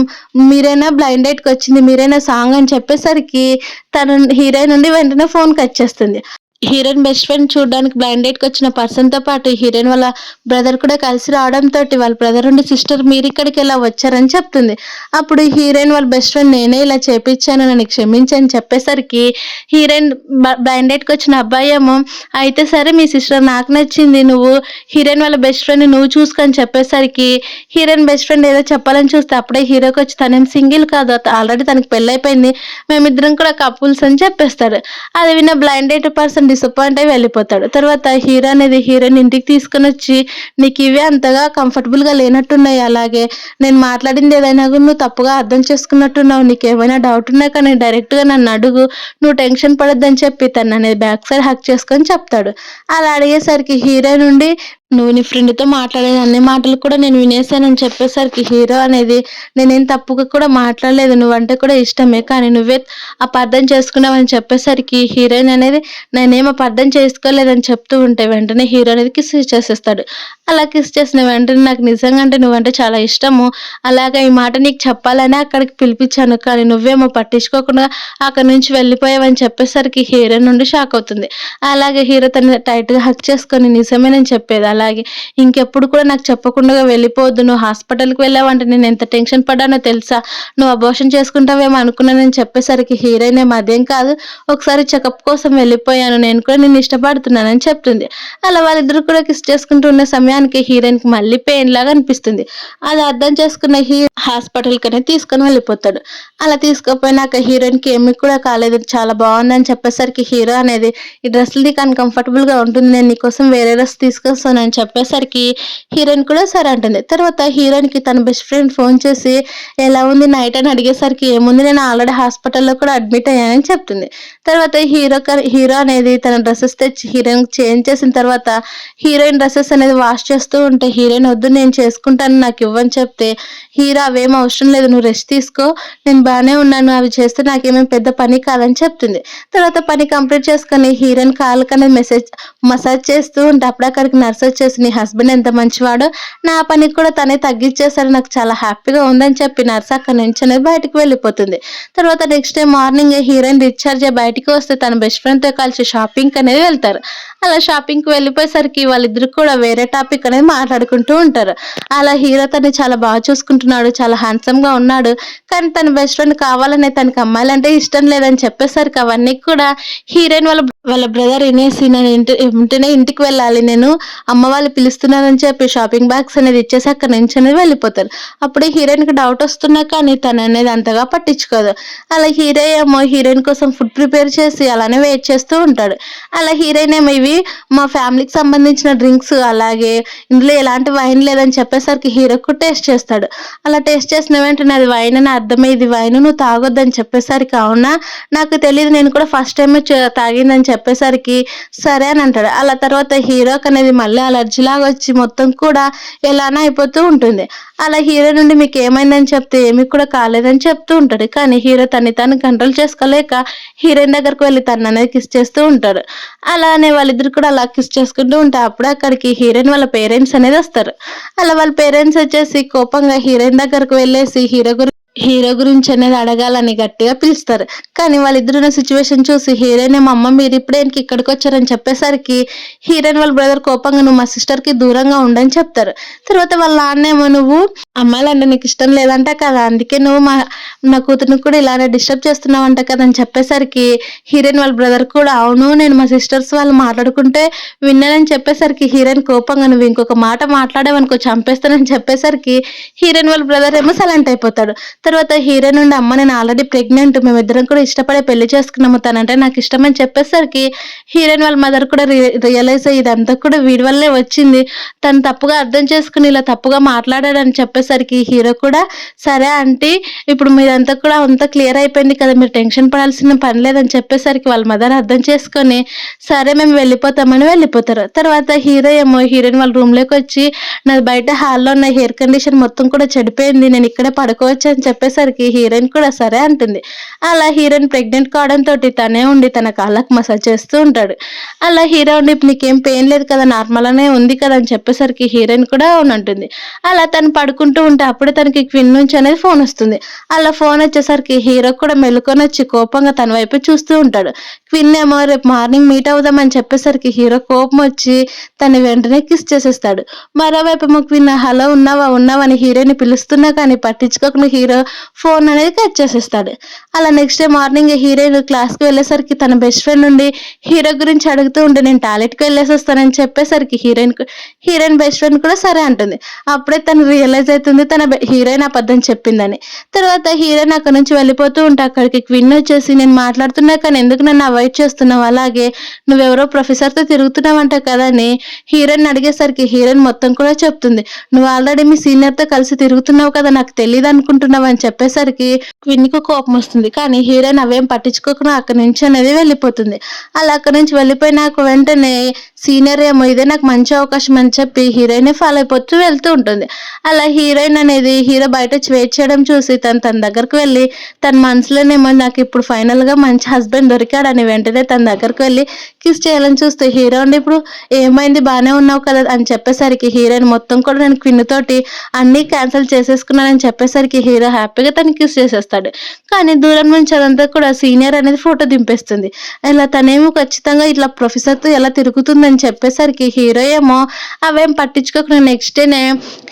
మీరైనా బ్లైండ్ డేట్కి వచ్చింది, మీరైనా సాంగ్ అని చెప్పేసరికి తను హీరోయిన్ నుండి వెంటనే ఫోన్ కట్ చేస్తుంది. హీరోయిన్ బెస్ట్ ఫ్రెండ్ చూడడానికి బ్లైండ్ డేట్కి వచ్చిన పర్సన్ తో పాటు హీరోయిన్ వాళ్ళ బ్రదర్ కూడా కలిసి రావడంతో వాళ్ళ బ్రదర్ ఉండి సిస్టర్ మీరు ఇక్కడికి ఎలా వచ్చారని చెప్తుంది. అప్పుడు హీరోయిన్ వాళ్ళ బెస్ట్ ఫ్రెండ్ నేనే ఇలా చేపించాను నన్ను క్షమించని చెప్పేసరికి హీరోయిన్ బ్లైండ్ డేట్కి వచ్చిన అబ్బాయి ఏమో అయితే సరే మీ సిస్టర్ నాకు నచ్చింది, నువ్వు హీరోయిన్ వాళ్ళ బెస్ట్ ఫ్రెండ్ నువ్వు చూసుకొని చెప్పేసరికి హీరోయిన్ బెస్ట్ ఫ్రెండ్ ఏదో చెప్పాలని చూస్తే అప్పుడే హీరోకి వచ్చి తనేం సింగిల్ కాదు, ఆల్రెడీ తనకి పెళ్ళైపోయింది, మేమిద్దరం కూడా కపుల్స్ అని చెప్పేస్తాడు. అది విన్న బ్లైండ్ డేట్ పర్సన్ డిసప్పాయింట్ అయి వెళ్ళిపోతాడు. తర్వాత హీరో అనేది హీరోయిన్ ఇంటికి తీసుకొని వచ్చి, నీకు ఇవే అంతగా కంఫర్టబుల్ గా లేనట్టున్నాయి, అలాగే నేను మాట్లాడింది ఏదైనా కూడా నువ్వు తప్పుగా అర్థం చేసుకున్నట్టున్నావు, నీకేమైనా డౌట్ ఉన్నా కానీ డైరెక్ట్ గా నన్ను అడుగు, నువ్వు టెన్షన్ పడొద్దని చెప్పి తను అనేది బ్యాక్ సైడ్ హక్ చేసుకొని చెప్తాడు. అలా అడిగేసరికి హీరో నుండి, నువ్వు నీ ఫ్రెండ్‌తో మాట్లాడిన అన్ని మాటలు కూడా నేను వినేసానని చెప్పేసరికి హీరో అనేది, నేనేం తప్పుగా కూడా మాట్లాడలేదు. నువ్వంటే కూడా ఇష్టమే. కానీ నువ్వే అపార్థం చేసుకున్నావని చెప్పేసరికి హీరోయిన్ అనేది, నేనేం అపార్థం చేసుకోలేదని చెప్తూ ఉంటే వెంటనే హీరో అనేది కిస్ చేసేస్తాడు. అలా కిస్ చేసిన వెంటనే, నాకు నిజంగా అంటే నువ్వంటే చాలా ఇష్టము. అలాగే ఈ మాట నీకు చెప్పాలనే అక్కడికి పిలిపించాను. కానీ నువ్వేమో పట్టించుకోకుండా అక్కడి నుంచి వెళ్ళిపోయావని చెప్పేసరికి హీరోయిన్ నుండి షాక్ అవుతుంది. అలాగే హీరో తనని టైట్‌గా హగ్ చేసుకొని, నిజమేనని చెప్పేది. అలాగే ఇంకెప్పుడు కూడా నాకు చెప్పకుండా వెళ్ళిపోవద్దు. నువ్వు హాస్పిటల్‌కి వెళ్ళావంటే నేను ఎంత టెన్షన్ పడ్డానో తెలుసా? నువ్వు అబార్షన్ చేసుకుంటావేమో అనుకున్నానని చెప్పేసరికి హీరోయిన్ ఏమో అదేం కాదు. ఒకసారి చెకప్ కోసం వెళ్ళిపోయాను. నేను కూడా నిన్ను ఇష్టపడుతున్నానని చెప్తుంది. అలా వాళ్ళిద్దరూ కూడా కిస్ చేసుకుంటూ ఉన్న సమయానికి హీరోయిన్‌కి మళ్ళీ పెయిన్ లాగా అనిపిస్తుంది. అది అర్థం చేసుకున్న హాస్పిటల్‌కనే తీసుకొని వెళ్ళిపోతాడు. అలా తీసుకుపోయినాక హీరోయిన్‌కి ఏమి కూడా కాలేదు. చాలా బావుందని చెప్పేసరికి హీరో అనేది, ఈ డ్రెస్ నీకు అన్‌కంఫర్టబుల్‌గా ఉంటుంది. నేను నీకోసం వేరే డ్రెస్ తీసుకొస్తానని చెప్పేసరికి హీరోయిన్ కూడా సరే అంటుంది. తర్వాత హీరోయిన్‌కి తన బెస్ట్ ఫ్రెండ్ ఫోన్ చేసి, ఎలా ఉంది నైట్ అని అడిగేసరికి, ఏముంది నేను ఆల్రెడీ హాస్పిటల్‌లో కూడా అడ్మిట్ అయ్యానని చెప్తుంది. తర్వాత హీరో అనేది తన డ్రెసెస్ తెచ్చి హీరోయిన్‌కి చేంజ్ చేసిన తర్వాత హీరోయిన్ డ్రెసెస్ అనేది వాష్ చేస్తూ ఉంటే హీరోయిన్, వద్దు నేను చేసుకుంటాను నాకివ్వని చెప్తే, హీరో అవేం అవసరం లేదు, నువ్వు రెస్ట్ తీసుకో, నేను బానే ఉన్నాను, అవి చేస్తే నాకేమేం పెద్ద పని కాదని చెప్తుంది. తర్వాత పని కంప్లీట్ చేసుకొని హీరోయిన్ కాళ్ళకనేది మసాజ్ చేస్తూ ఉంటే అప్పుడే అక్కడికి నర్స్ వచ్చేసి, నీ హస్బెండ్ ఎంత మంచివాడో, నా పనికి కూడా తనే తగ్గిచ్చేసాడు, నాకు చాలా హ్యాపీగా ఉందని చెప్పి నర్స్ అక్కడి నుంచి అనేది బయటికి వెళ్ళిపోతుంది. తర్వాత next day morning heroine discharge అయ్యి బయటికి వస్తే తన బెస్ట్ ఫ్రెండ్‌తో కలిసి షాపింగ్‌కి అనేది వెళ్తారు. అలా షాపింగ్‌కి వెళ్ళిపోయేసరికి వాళ్ళిద్దరు కూడా వేరే టాపిక్ అనేది మాట్లాడుకుంటూ ఉంటారు. అలా హీరో తనని చాలా బాగా చూసుకుంటున్నాడు, చాలా హ్యాండ్సమ్‌గా ఉన్నాడు. కానీ తన బెస్ట్ ఫ్రెండ్ కావాలనే తనకి అమ్మాయిలంటే ఇష్టం లేదని చెప్పేసరికి అవన్నీ కూడా హీరోయిన్ వాళ్ళ బ్రదర్ వినేసి, నేను వెంటనే ఇంటికి వెళ్ళాలి, నేను అమ్మ వాళ్ళు పిలుస్తున్నారని చెప్పి షాపింగ్ బ్యాగ్స్ అనేది ఇచ్చేసి అక్కడి నుంచి అనేది వెళ్ళిపోతారు. అప్పుడే హీరోయిన్‌కి డౌట్ వస్తున్నా కానీ తను అనేది అంతగా పట్టించుకోదు. అలా హీరో ఏమో హీరోయిన్ కోసం ఫుడ్ ప్రిపేర్ చేసి అలానే వెయిట్ చేస్తూ ఉంటాడు. అలా హీరోయిన్ ఏమో, ఇవి మా ఫ్యామిలీకి సంబంధించిన డ్రింక్స్, అలాగే ఇందులో ఎలాంటి వైన్ లేదని చెప్పేసరికి హీరోకు టేస్ట్ చేస్తాడు. అలా టేస్ట్ చేసిన వెంటనే అది వైన్ అని అర్థమై, ఇది వైన్ నువ్వు తాగొద్దని చెప్పేసరికి, అవునా నాకు తెలియదు, నేను కూడా ఫస్ట్ టైం తాగిందని చెప్పేసరికి సరే అని అంటాడు. అలా తర్వాత హీరోకి అనేది మళ్ళీ అలర్జీ లాగా వచ్చి మొత్తం కూడా ఎలానో అయిపోతూ ఉంటుంది. అలా హీరో నుండి మీకు ఏమైందని చెప్తే ఏమీ కూడా కాలేదని చెప్తూ ఉంటాడు. కానీ హీరో తన్ని తాను కంట్రోల్ చేసుకోలేక హీరోయిన్ దగ్గరకు వెళ్ళి తను అనేది కిస్ చేస్తూ ఉంటాడు. అలానే వాళ్ళిద్దరు కూడా అలా కిస్ చేసుకుంటూ ఉంటే అప్పుడే అక్కడికి హీరోయిన్ వాళ్ళ పేరెంట్స్ అనేది వస్తారు. అలా వాళ్ళ పేరెంట్స్ వచ్చేసి కోపంగా హీరోయిన్ దగ్గరకు వెళ్ళేసి హీరో గురించి అనేది అడగాలని గట్టిగా పిలుస్తారు. కానీ వాళ్ళిద్దరున్న సిచ్యువేషన్ చూసి హీరోయిన్ ఏమో, అమ్మ మీరు ఇప్పుడే ఇక్కడికి వచ్చారని చెప్పేసరికి హీరోయిన్ వాళ్ళ బ్రదర్ కోపంగా, నువ్వు మా సిస్టర్ కి దూరంగా ఉండని చెప్తారు. తర్వాత వాళ్ళ నాన్నేమో, నువ్వు అమ్మాయిలంటే నీకు ఇష్టం లేదంట కదా, అందుకే నువ్వు నా కూతురుని కూడా ఇలానే డిస్టర్బ్ చేస్తున్నావంట కదా అని చెప్పేసరికి హీరోయిన్ వాళ్ళ బ్రదర్ కూడా, అవును నేను మా సిస్టర్స్ వాళ్ళు మాట్లాడుకుంటే విన్నానని చెప్పేసరికి హీరోయిన్ కోపంగా, నువ్వు ఇంకొక మాట మాట్లాడావనుకో చంపేస్తానని చెప్పేసరికి హీరోయిన్ వాళ్ళ బ్రదర్ ఏమో సైలెంట్ అయిపోతాడు. తర్వాత హీరో నుండి, అమ్మ నేను ఆల్రెడీ ప్రెగ్నెంట్, మేమిద్దరం కూడా ఇష్టపడే పెళ్లి చేసుకున్నాము, తనంటే నాకు ఇష్టం అని చెప్పేసరికి హీరోయిన్ వాళ్ళ మదర్ కూడా రియలైజ్ అయ్యి, ఇదంతా కూడా వీడి వల్లే వచ్చింది, తను తప్పుగా అర్థం చేసుకుని ఇలా తప్పుగా మాట్లాడాడని చెప్పేసరికి హీరో కూడా, సరే ఆంటీ ఇప్పుడు మీరంతా కూడా అంతా క్లియర్ అయిపోయింది కదా, మీరు టెన్షన్ పడాల్సిన పని లేదని చెప్పేసరికి వాళ్ళ మదర్ అర్థం చేసుకొని, సరే మేము వెళ్ళిపోతామని వెళ్ళిపోతారు. తర్వాత హీరో ఏమో హీరోయిన్ వాళ్ళ రూమ్ లోకి వచ్చి, నాది బయట హాల్లో ఉన్న హెయిర్ కండిషన్ మొత్తం కూడా చెడిపోయింది, నేను ఇక్కడే పడుకోవచ్చు అని చెప్పేసరికి హీరోయిన్ కూడా సరే అంటుంది. అలా హీరోయిన్ ప్రెగ్నెంట్ కావడంతో తనే ఉండి తన కాళ్ళకు మసాజ్ చేస్తూ ఉంటాడు. అలా హీరో ఉండి, నీకేం పెయిన్ లేదు కదా, నార్మల్ అనే ఉంది కదా అని చెప్పేసరికి హీరోయిన్ కూడా అవునంటుంది. అలా తను పడుకుంటూ ఉంటే అప్పుడే తనకి క్విన్ నుంచి అనేది ఫోన్ వస్తుంది. అలా ఫోన్ వచ్చేసరికి హీరో కూడా మెలుకొని వచ్చి కోపంగా తన వైపు చూస్తూ ఉంటాడు. క్విన్ ఏమో రేపు మార్నింగ్ మీట్ అవుదామని చెప్పేసరికి హీరో కోపం వచ్చి తను వెంటనే కిస్ చేసేస్తాడు. మరోవైపు క్విన్, హలో ఉన్నావా ఉన్నావా అని హీరోని పిలుస్తున్నా కానీ పట్టించుకోకుండా హీరో ఫోన్ అనేది కట్ చేసేస్తాడు. అలా నెక్స్ట్ డే మార్నింగ్ హీరోయిన్ క్లాస్కి వెళ్ళేసరికి తన బెస్ట్ ఫ్రెండ్ నుండి హీరో గురించి అడుగుతూ ఉంటే నేను టాయిలెట్కి వెళ్ళేసి వస్తానని చెప్పేసరికి హీరోయిన్ బెస్ట్ ఫ్రెండ్ కూడా సరే అంటుంది. అప్పుడే తను రియలైజ్ అవుతుంది తన హీరోయిన్ అబద్ధం చెప్పిందని. తర్వాత హీరోయిన్ అక్కడ నుంచి వెళ్ళిపోతూ ఉంటే అక్కడికి క్విన్ వచ్చేసి నేను మాట్లాడుతున్నా కానీ ఎందుకు నన్ను అవాయిడ్ చేస్తున్నావు, అలాగే నువ్వెవరో ప్రొఫెసర్తో తిరుగుతున్నావంట కదా అని హీరోయిన్ అడిగేసరికి హీరోయిన్ మొత్తం కూడా చెప్తుంది. నువ్వు ఆల్రెడీ మీ సీనియర్తో కలిసి తిరుగుతున్నావు కదా, నాకు తెలియదు అనుకుంటున్నావు అని చెప్పేసరికి క్విన్కి కోపం వస్తుంది. కానీ హీరోయిన్ అవేం పట్టించుకోకుండా అక్కడి నుంచి అనేది వెళ్ళిపోతుంది. అలా అక్కడి నుంచి వెళ్ళిపోయినాక వెంటనే సీనియర్ ఏమో ఇదే నాకు మంచి అవకాశం అని చెప్పి హీరోయిన్ ఫాలో అయిపోతూ వెళ్తూ ఉంటుంది. అలా హీరోయిన్ అనేది హీరో బయట వెయిట్ చేయడం చూసి తన దగ్గరకు వెళ్ళి తన మనసులోనేమో నాకు ఇప్పుడు ఫైనల్ గా మంచి హస్బెండ్ దొరికాడని వెంటనే తన దగ్గరకు వెళ్ళి కిస్ చేయాలని చూస్తే హీరో అండి ఇప్పుడు ఏమైంది బాగానే ఉన్నావు కదా అని చెప్పేసరికి హీరోయిన్ మొత్తం కూడా నేను క్విన్ తోటి అన్ని క్యాన్సిల్ చేసేసుకున్నానని చెప్పేసరికి హీరో హ్యాపీగా తను కిస్ చేసేస్తాడు. కానీ దూరం నుంచి అదంతా కూడా సీనియర్ అనేది ఫోటో దింపేస్తుంది. ఇలా తనేమో ఖచ్చితంగా ఇట్లా ప్రొఫెసర్తో ఎలా తిరుగుతుందని చెప్పేసరికి హీరో ఏమో అవేం పట్టించుకోకుండా నెక్స్ట్ డేనే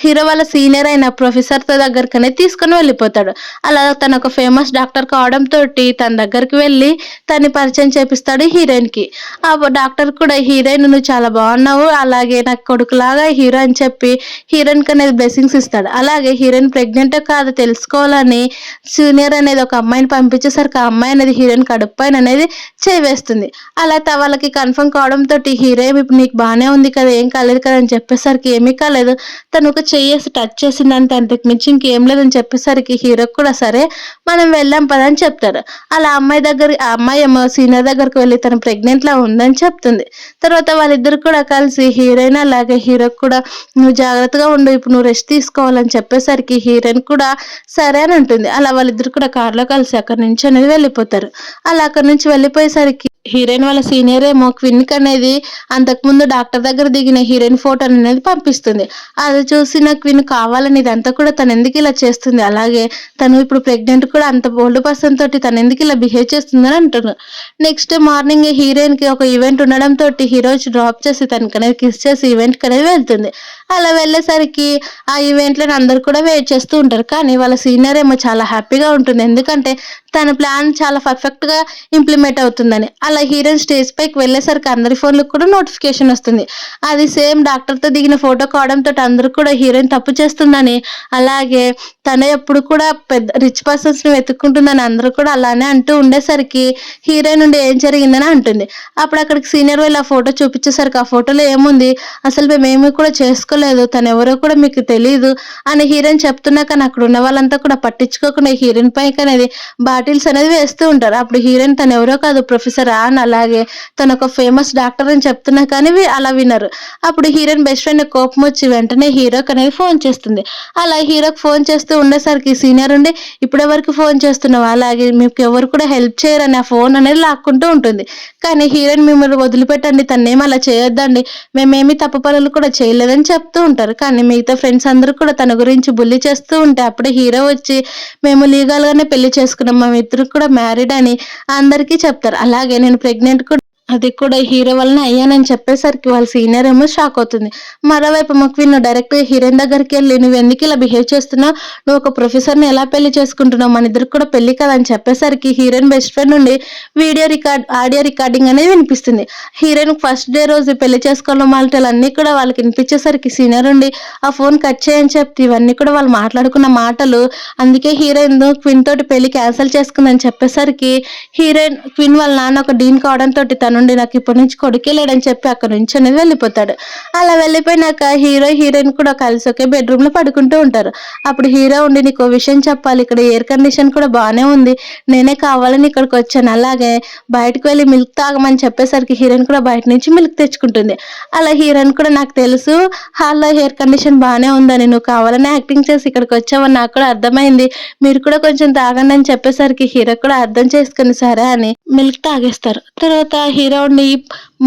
హీరో వాళ్ళ సీనియర్ అయిన ప్రొఫెసర్తో దగ్గరకనే తీసుకొని వెళ్ళిపోతాడు. అలా తన ఒక ఫేమస్ డాక్టర్ కావడంతో తన దగ్గరికి వెళ్ళి తన్ని పరిచయం చేపిస్తాడు హీరోయిన్కి. ఆ డాక్టర్ కూడా హీరోయిన్ నువ్వు చాలా బాగున్నావు, అలాగే నాకు కొడుకులాగా హీరో అని చెప్పి హీరోయిన్కి అనేది బ్లెస్సింగ్స్ ఇస్తాడు. అలాగే హీరోయిన్ ప్రెగ్నెంట్ కాదు తెలుసుకోవాలని సీనియర్ అనేది ఒక అమ్మాయిని పంపించేసరికి ఆ అమ్మాయి అనేది హీరోయిన్ కడుపు పైన అనేది చేవేస్తుంది. అలా వాళ్ళకి కన్ఫర్మ్ కావడంతో హీరో ఇప్పుడు నీకు బాగానే ఉంది కదా, ఏం కాలేదు కదా అని చెప్పేసరికి ఏమీ కాలేదు, తను ఒక చెయ్యేసి టచ్ చేసిందంటే అంతకు మించి ఇంకేం లేదని చెప్పేసరికి హీరోకి కూడా సరే మనం వెళ్ళాం పదని చెప్తారు. అలా ఆ అమ్మాయి ఏమో సీనియర్ దగ్గరకు వెళ్ళి తను ప్రెగ్నెంట్ లా ఉందని చెప్తుంది. తర్వాత వాళ్ళిద్దరు కూడా కలిసి హీరోయిన్ అలాగే హీరోకి కూడా నువ్వు జాగ్రత్తగా ఉండు, ఇప్పుడు నువ్వు రెస్ట్ తీసుకోవాలని చెప్పేసరికి హీరోయిన్ కూడా సరే అని ఉంటుంది. అలా వాళ్ళిద్దరు కూడా కార్లో కలిసి అక్కడి నుంచి అనేది వెళ్ళిపోతారు. అలా అక్కడి నుంచి వెళ్ళిపోయేసరికి హీరోయిన్ వాళ్ళ సీనియర్ ఏమో క్విన్కి అనేది అంతకుముందు డాక్టర్ దగ్గర దిగిన హీరోయిన్ ఫోటో అనేది పంపిస్తుంది. అది చూసిన క్విన్ కావాలని ఇదంతా కూడా తను ఎందుకు ఇలా చేస్తుంది, అలాగే తను ఇప్పుడు ప్రెగ్నెంట్ కూడా అంత బోల్డ్ పర్సన్ తోటి తను ఎందుకు ఇలా బిహేవ్ చేస్తుందని అంటున్నాను. నెక్స్ట్ మార్నింగ్ హీరోయిన్ కి ఒక ఈవెంట్ ఉండడం తోటి హీరో డ్రాప్ చేసి తనకి అనేది కిస్ చేసి ఈవెంట్ అనేది వెళ్తుంది. అలా వెళ్ళేసరికి ఆ ఈవెంట్ లో అందరు కూడా వెయిట్ చేస్తూ ఉంటారు. కానీ వాళ్ళ సీనియర్ ఏమో చాలా హ్యాపీగా ఉంటుంది, ఎందుకంటే తన ప్లాన్ చాలా పర్ఫెక్ట్ గా ఇంప్లిమెంట్ అవుతుందని. అలా హీరోయిన్ స్టేజ్ పైకి వెళ్ళేసరికి అందరి ఫోన్లకు కూడా నోటిఫికేషన్ వస్తుంది. అది సేమ్ డాక్టర్ తో దిగిన ఫోటో కావడంతో అందరూ కూడా హీరోయిన్ తప్పు చేస్తుందని, అలాగే తన ఎప్పుడు కూడా పెద్ద రిచ్ పర్సన్స్ ని వెతుక్కుంటుందని అందరూ కూడా అలానే అంటూ ఉండేసరికి హీరోయిన్ నుండి ఏం జరిగిందని అంటుంది. అప్పుడు అక్కడికి సీనియర్ వాళ్ళు ఆ ఫోటో చూపించేసరికి ఆ ఫోటోలో ఏముంది, అసలు మేమేమీ కూడా చేసుకోలేదు, తను ఎవరో కూడా మీకు తెలియదు అని హీరోయిన్ చెప్తున్నా కానీ అక్కడ ఉన్న వాళ్ళంతా కూడా పట్టించుకోకుండా హీరోయిన్ పైకి అనేది బాటిల్స్ అనేది వేస్తూ ఉంటారు. అప్పుడు హీరోయిన్ తను ఎవరో కాదు ప్రొఫెసర్ ఆన్, అలాగే తను ఒక ఫేమస్ డాక్టర్ అని చెప్తున్నా కానీ అలా వినరు. అప్పుడు హీరోయిన్ బెస్ట్ ఫ్రెండ్ కోపం వచ్చి వెంటనే హీరోకి అనేది ఫోన్ చేస్తుంది. అలా హీరోకి ఫోన్ చేస్తూ ఉండేసరికి సీనియర్ ఉండి ఇప్పుడు ఎవరికి ఫోన్ చేస్తున్నావు, అలాగే మీకు ఎవరు కూడా హెల్ప్ చేయరని ఆ ఫోన్ అనేది లాక్కుంటూ ఉంటుంది. కానీ హీరోయిన్ మిమ్మల్ని వదిలిపెట్టండి, తన్నేమి అలా చేయొద్దండి, మేమేమి తప్పు పనులు కూడా చేయలేదని చెప్తూ ఉంటారు. కానీ మిగతా ఫ్రెండ్స్ అందరూ కూడా తన గురించి బుల్లి చేస్తూ ఉంటే అప్పుడే హీరో వచ్చి మేము లీగల్ గానే పెళ్లి చేసుకున్నాం, మా ఇద్దరు కూడా మ్యారీడ్ అని అందరికీ చెప్తారు. అలాగే నేను ప్రెగ్నెంట్ కూడా అది కూడా హీరో వలన అయ్యానని చెప్పేసరికి వాళ్ళ సీనియర్ ఏమో షాక్ అవుతుంది. మరోవైపు మక్విన్ డైరెక్ట్ హీరోయిన్ దగ్గరికి వెళ్ళి నువ్వు ఎందుకు ఇలా బిహేవ్ చేస్తున్నావు, నువ్వు ఒక ప్రొఫెసర్ని ఎలా పెళ్లి చేసుకుంటున్నావు, మన ఇద్దరు కూడా పెళ్లి కదా అని చెప్పేసరికి హీరోయిన్ బెస్ట్ ఫ్రెండ్ నుండి ఆడియో రికార్డింగ్ అనేది వినిపిస్తుంది. హీరోయిన్ ఫస్ట్ డే రోజు పెళ్లి చేసుకోవడం మాటలు అన్ని కూడా వాళ్ళకి వినిపించేసరికి సీనియర్ ఉండి ఆ ఫోన్ కట్ చేయని చెప్తే ఇవన్నీ కూడా వాళ్ళు మాట్లాడుకున్న మాటలు, అందుకే హీరోయిన్ క్విన్ తోటి పెళ్లి క్యాన్సిల్ చేసుకుందని చెప్పేసరికి క్విన్ వాళ్ళ నాన్న ఒక డీన్ కావడంతో తను నాకు ఇప్పటి నుంచి కొడుకే లేడని చెప్పి అక్కడ నుంచి అనేది వెళ్ళిపోతాడు. అలా వెళ్ళిపోయినాక హీరోయిన్ కూడా కలిసి ఒకే బెడ్రూమ్ లో పడుకుంటూ ఉంటారు. అప్పుడు హీరో ఉండి నీకు విషయం చెప్పాలి, ఇక్కడ ఎయిర్ కండిషన్ కూడా బాగానే ఉంది, నేనే కావాలని ఇక్కడికి వచ్చాను, అలాగే బయటకు వెళ్ళి మిల్క్ తాగమని చెప్పేసరికి హీరోయిన్ కూడా బయట నుంచి మిల్క్ తెచ్చుకుంటుంది. అలా హీరోయిన్ కూడా నాకు తెలుసు హాల్లో ఎయిర్ కండిషన్ బాగానే ఉందని, నువ్వు కావాలని యాక్టింగ్ చేసి ఇక్కడికి వచ్చావని నాకు కూడా అర్థమైంది, మీరు కూడా కొంచెం తాగండి అని చెప్పేసరికి హీరో కూడా అర్థం చేసుకుని సరే అని మిల్క్ తాగేస్తారు. తర్వాత హీరో ఉండి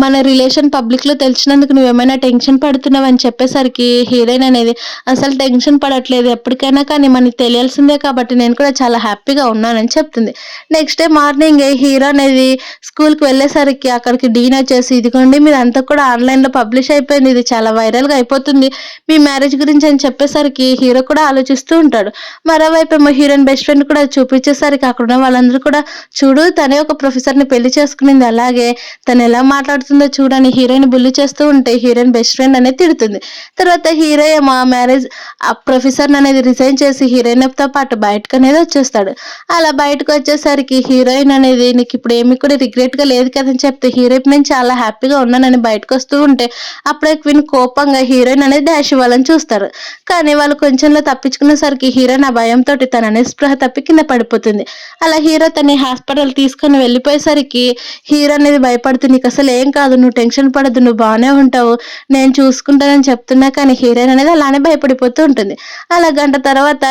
మన రిలేషన్ పబ్లిక్‌లో తెలిసినందుకు నువ్వేమైనా టెన్షన్ పడుతున్నావని చెప్పేసరికి హీరోయిన్ అనేది అసలు టెన్షన్ పడట్లేదు. ఎప్పటికైనా కానీ మనకి తెలియాల్సిందే కాబట్టి నేను కూడా చాలా హ్యాపీగా ఉన్నానని చెప్తుంది. నెక్స్ట్ డే మార్నింగే హీరో అనేది స్కూల్‌కి వెళ్ళేసరికి అక్కడికి డీన్ వచ్చేసి, "ఇదిగోండి మీదంతా కూడా ఆన్‌లైన్‌లో పబ్లిష్ అయిపోయింది. ఇది చాలా వైరల్‌గా అయిపోతుంది. మీ మ్యారేజ్ గురించి" అని చెప్పేసరికి హీరో కూడా ఆలోచిస్తూ ఉంటాడు. మరోవైపేమో హీరోయిన్ బెస్ట్ ఫ్రెండ్ కూడా చూపించేసరికి అక్కడున్న వాళ్ళందరూ కూడా, "చూడు తనే ఒక ప్రొఫెసర్‌ని పెళ్లి చేసుకునింది. అలాగే తనెలా మాట్లాడుతుందో చూడని" హీరోయిన్ బుల్లి చేస్తూ ఉంటే హీరోయిన్ బెస్ట్ ఫ్రెండ్ అనేది తిడుతుంది. తర్వాత హీరో ఏమో ఆ మ్యారేజ్ ఆ ప్రొఫెసర్‌ననేది రిజైన్ చేసి హీరోయిన్‌తో పాటు బయటకనేది వచ్చేస్తాడు. అలా బయటకొచ్చేసరికి హీరోయిన్ అనేది "నీకిప్పుడు ఏమి కూడా రిగ్రెట్‌గా లేదు కదా!" అని చెప్తే హీరో "నేను చాలా హ్యాపీగా ఉన్నానని" బయటకొస్తూ ఉంటే అప్పుడే క్వీన్ కోపంగా హీరోయిన్ అనేది డాష్ ఇవ్వాలని చూస్తారు. కానీ వాళ్ళు కొంచెంలో తప్పించుకునేసరికి హీరోయిన్ ఆ భయంతోటి తన నిస్పృహ తప్పి కింద పడిపోతుంది. అలా హీరో తనని హాస్పిటల్ తీసుకొని వెళ్ళిపోయేసరికి హీరో అనేది భయపడుతూ "నీకసలు ఏం కాదు. నువ్వు టెన్షన్ పడొద్దు. నువ్వు బానే ఉంటావు. నేను చూసుకుంటానని" చెప్తున్నా కానీ హీరోయిన్ అనేది అలానే భయపడిపోతూ ఉంటుంది. అలా గంట తర్వాత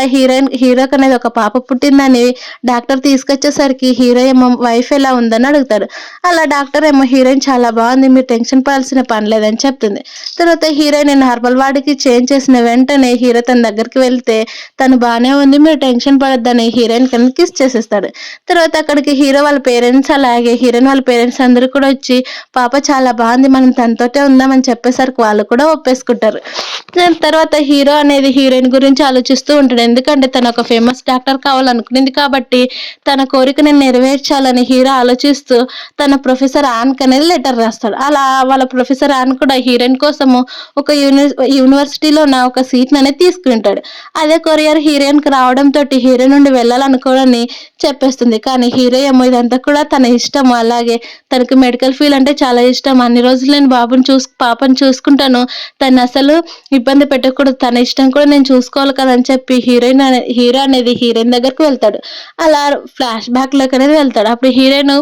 హీరోకనేది ఒక పాప పుట్టిందని డాక్టర్ తీసుకొచ్చేసరికి హీరో ఏమో వైఫ్ ఎలా ఉందని అడుగుతాడు. అలా డాక్టర్ ఏమో హీరోయిన్ చాలా బాగుంది. మీరు టెన్షన్ పడాల్సిన పని లేదని చెప్తుంది. తర్వాత హీరోయిన్ నార్మల్ వార్డ్‌కి చేంజ్ చేసిన వెంటనే హీరో తన దగ్గరికి వెళ్తే తను బానే ఉంది. మీరు టెన్షన్ పడొద్దని హీరోయిన్ కింద కిస్ చేసేస్తాడు. తర్వాత అక్కడికి హీరో వాళ్ళ పేరెంట్స్ అలాగే హీరోయిన్ వాళ్ళ పేరెంట్స్ అందరూ కూడా వచ్చి పాప చాలా బాగుంది. మనం తనతోటే ఉందామని చెప్పేసరికి వాళ్ళు కూడా ఒప్పేసుకుంటారు. దాని తర్వాత హీరో అనేది హీరోయిన్ గురించి ఆలోచిస్తూ ఉంటాడు. ఎందుకంటే తను ఒక ఫేమస్ డాక్టర్ కావాలనుకునింది కాబట్టి తన కోరికని నెరవేర్చాలని హీరో ఆలోచిస్తూ తన ప్రొఫెసర్ యాన్‌కి అనేది లెటర్ రాస్తాడు. అలా వాళ్ళ ప్రొఫెసర్ యాన్ కూడా హీరోయిన్ కోసము ఒక యూనివర్సిటీలోన ఒక సీట్‌ననేది తీసుకుంటాడు. అదే కొరియర్ హీరోయిన్‌కి రావడంతోటి హీరో నుండి వెళ్ళాలనుకోనని చెప్పేస్తుంది. కానీ హీరో ఏమో ఇదంతా కూడా తన ఇష్టం. అలాగే తనకి మెడికల్ ఫీల్డ్ అంటే చాలా ఇష్టం. అన్ని రోజులు నేను పాపని చూసుకుంటాను. తనసలు ఇబ్బంది పెట్టకూడదు. తన ఇష్టం కూడా నేను చూసుకోవాలి కదా! అని చెప్పి హీరో అనేది హీరోయిన్ దగ్గరికి వెళ్తాడు. అలా ఫ్లాష్ బ్యాక్‌లోకి అనేది వెళ్తాడు. అప్పుడు హీరోయిన్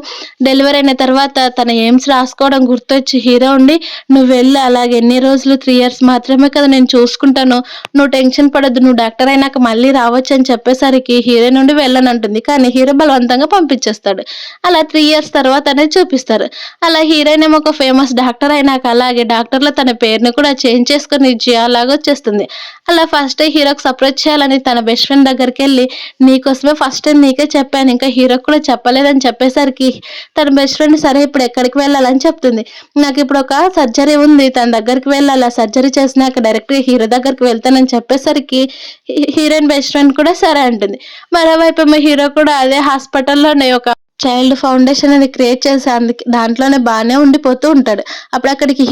డెలివరీ అయిన తర్వాత తన ఎయిమ్స్ రాసుకోవడం గుర్తొచ్చి హీరో ఉండి "నువ్వు వెళ్ళు. అలాగే ఎన్ని రోజులు 3 ఇయర్స్ మాత్రమే కదా నేను చూసుకుంటాను. నువ్వు టెన్షన్ పడొద్దు. నువ్వు డాక్టర్ అయినాక మళ్ళీ రావచ్చు" అని చెప్పేసరికి హీరోయిన్ నుండి వెళ్ళనంటుంది. కానీ హీరో బలవంతంగా పంపించేస్తాడు. అలా 3 ఇయర్స్ తర్వాత అనేది చూపిస్తారు. అలా హీరోయిన్ ఏమో ఒక ఫేమస్ డాక్టర్ అయినాక అలాగే డాక్టర్‌లో తన పేరుని కూడా చేంజ్ చేసుకొని జియా లాగా వచ్చేస్తుంది. అలా ఫస్ట్ హీరోకి సర్ప్రైజ్ చేయాలని తన బెస్ట్ ఫ్రెండ్ దగ్గరికెళ్ళి "నీకోసమే ఫస్ట్ టైమ్ నీకే చెప్పాను. ఇంకా హీరోకి కూడా చెప్పలేదని" చెప్పేసరికి తన బెస్ట్ ఫ్రెండ్ "సరే ఇప్పుడు ఎక్కడికి వెళ్ళాలని" చెప్తుంది. "నాకిప్పుడు ఒక సర్జరీ ఉంది. తన దగ్గరికి వెళ్ళాలి. ఆ సర్జరీ చేసినాక డైరెక్ట్‌గా హీరో దగ్గరికి వెళ్తానని" చెప్పేసరికి హీరోయిన్ బెస్ట్ ఫ్రెండ్ కూడా సరే అంటుంది. మరోవైపేమో హీరో కూడా అదే హాస్పిటల్‌లోనే ఒక చైల్డ్ ఫౌండేషన్ అనేది క్రియేట్ చేసి దాంట్లోనే బానే ఉండిపోతూ ఉంటాడు. అప్పుడు అక్కడికి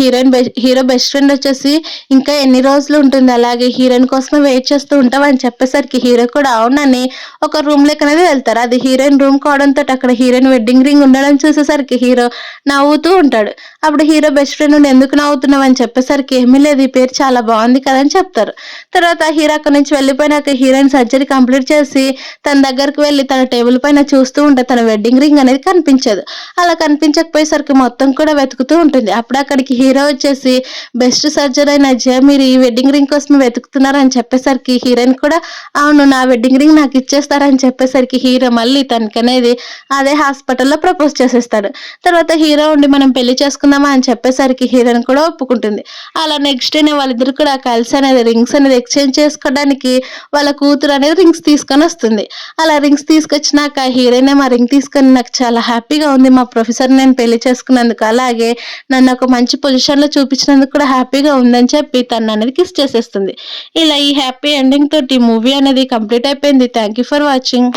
హీరో బెస్ట్ ఫ్రెండ్ వచ్చేసి "ఇంకా ఎన్ని రోజులు ఉంటుంది అలాగే హీరోయిన్ కోసమే వెయిట్ చేస్తూ ఉంటావా" అని చెప్పేసరికి హీరో కూడా అవునని ఒక రూమ్‌లోకి అనేది వెళ్తారు. అది హీరోయిన్ రూమ్ కావడంతోటి అక్కడ హీరోయిన్ వెడ్డింగ్ రింగ్ ఉండడం చూసేసరికి హీరో నవ్వుతూ ఉంటాడు. అప్పుడు హీరో బెస్ట్ ఫ్రెండ్ నుండి "ఎందుకు నవ్వుతున్నావు" అని చెప్పేసరికి "ఏమీ లేదు. ఈ పేరు చాలా బాగుంది కదా!" అని చెప్తారు. తర్వాత హీరో అక్కడి నుంచి వెళ్ళిపోయినాక హీరోయిన్ సర్జరీ కంప్లీట్ చేసి తన దగ్గరికి వెళ్లి తన టేబుల్ పైన చూస్తూ ఉంటే తన వెడ్డింగ్ రింగ్ అనేది కనిపించదు. అలా కనిపించకపోయేసరికి మొత్తం కూడా వెతుకుతూ ఉంటుంది. అప్పుడు అక్కడికి హీరో వచ్చేసి "బెస్ట్ సర్జన్ అయిన జయ మీరు ఈ వెడ్డింగ్ రింగ్ కోసమే వెతుకుతున్నారు" అని చెప్పేసరికి హీరోయిన్ కూడా "అవును. నా వెడ్డింగ్ రింగ్ నాకు ఇచ్చేస్తారని" చెప్పేసరికి హీరో మళ్ళీ తనకనేది అదే హాస్పిటల్‌లో ప్రపోజ్ చేసేస్తాడు. తర్వాత హీరో ఉండి "మనం పెళ్లి చేసుకుందామా" అని చెప్పేసరికి హీరోయిన్ కూడా ఒప్పుకుంటుంది. అలా నెక్స్ట్ డేనే వాళ్ళిద్దరు కూడా కలిసి అనేది రింగ్స్ అనేది ఎక్స్చేంజ్ చేసుకోవడానికి వాళ్ళ కూతురు అనేది రింగ్స్ తీసుకొనొస్తుంది. అలా రింగ్స్ తీసుకొచ్చినాక హీరోయిన్ ఏమో ఆ రింగ్ తీసుకొని "నాకు చాలా హ్యాపీగా ఉంది. మా ప్రొఫెసర్‌ని నేను పెళ్లి చేసుకున్నందుకు. అలాగే నన్ను ఒక మంచి పొజిషన్‌లో చూపించినందుకు కూడా హ్యాపీగా ఉందని" చెప్పి తనననేది కిస్ చేసేస్తుంది. ఇలా ఈ హ్యాపీ ఎండింగ్ తోటి మూవీ అనేది కంప్లీట్ అయిపోయింది. Thank you for watching.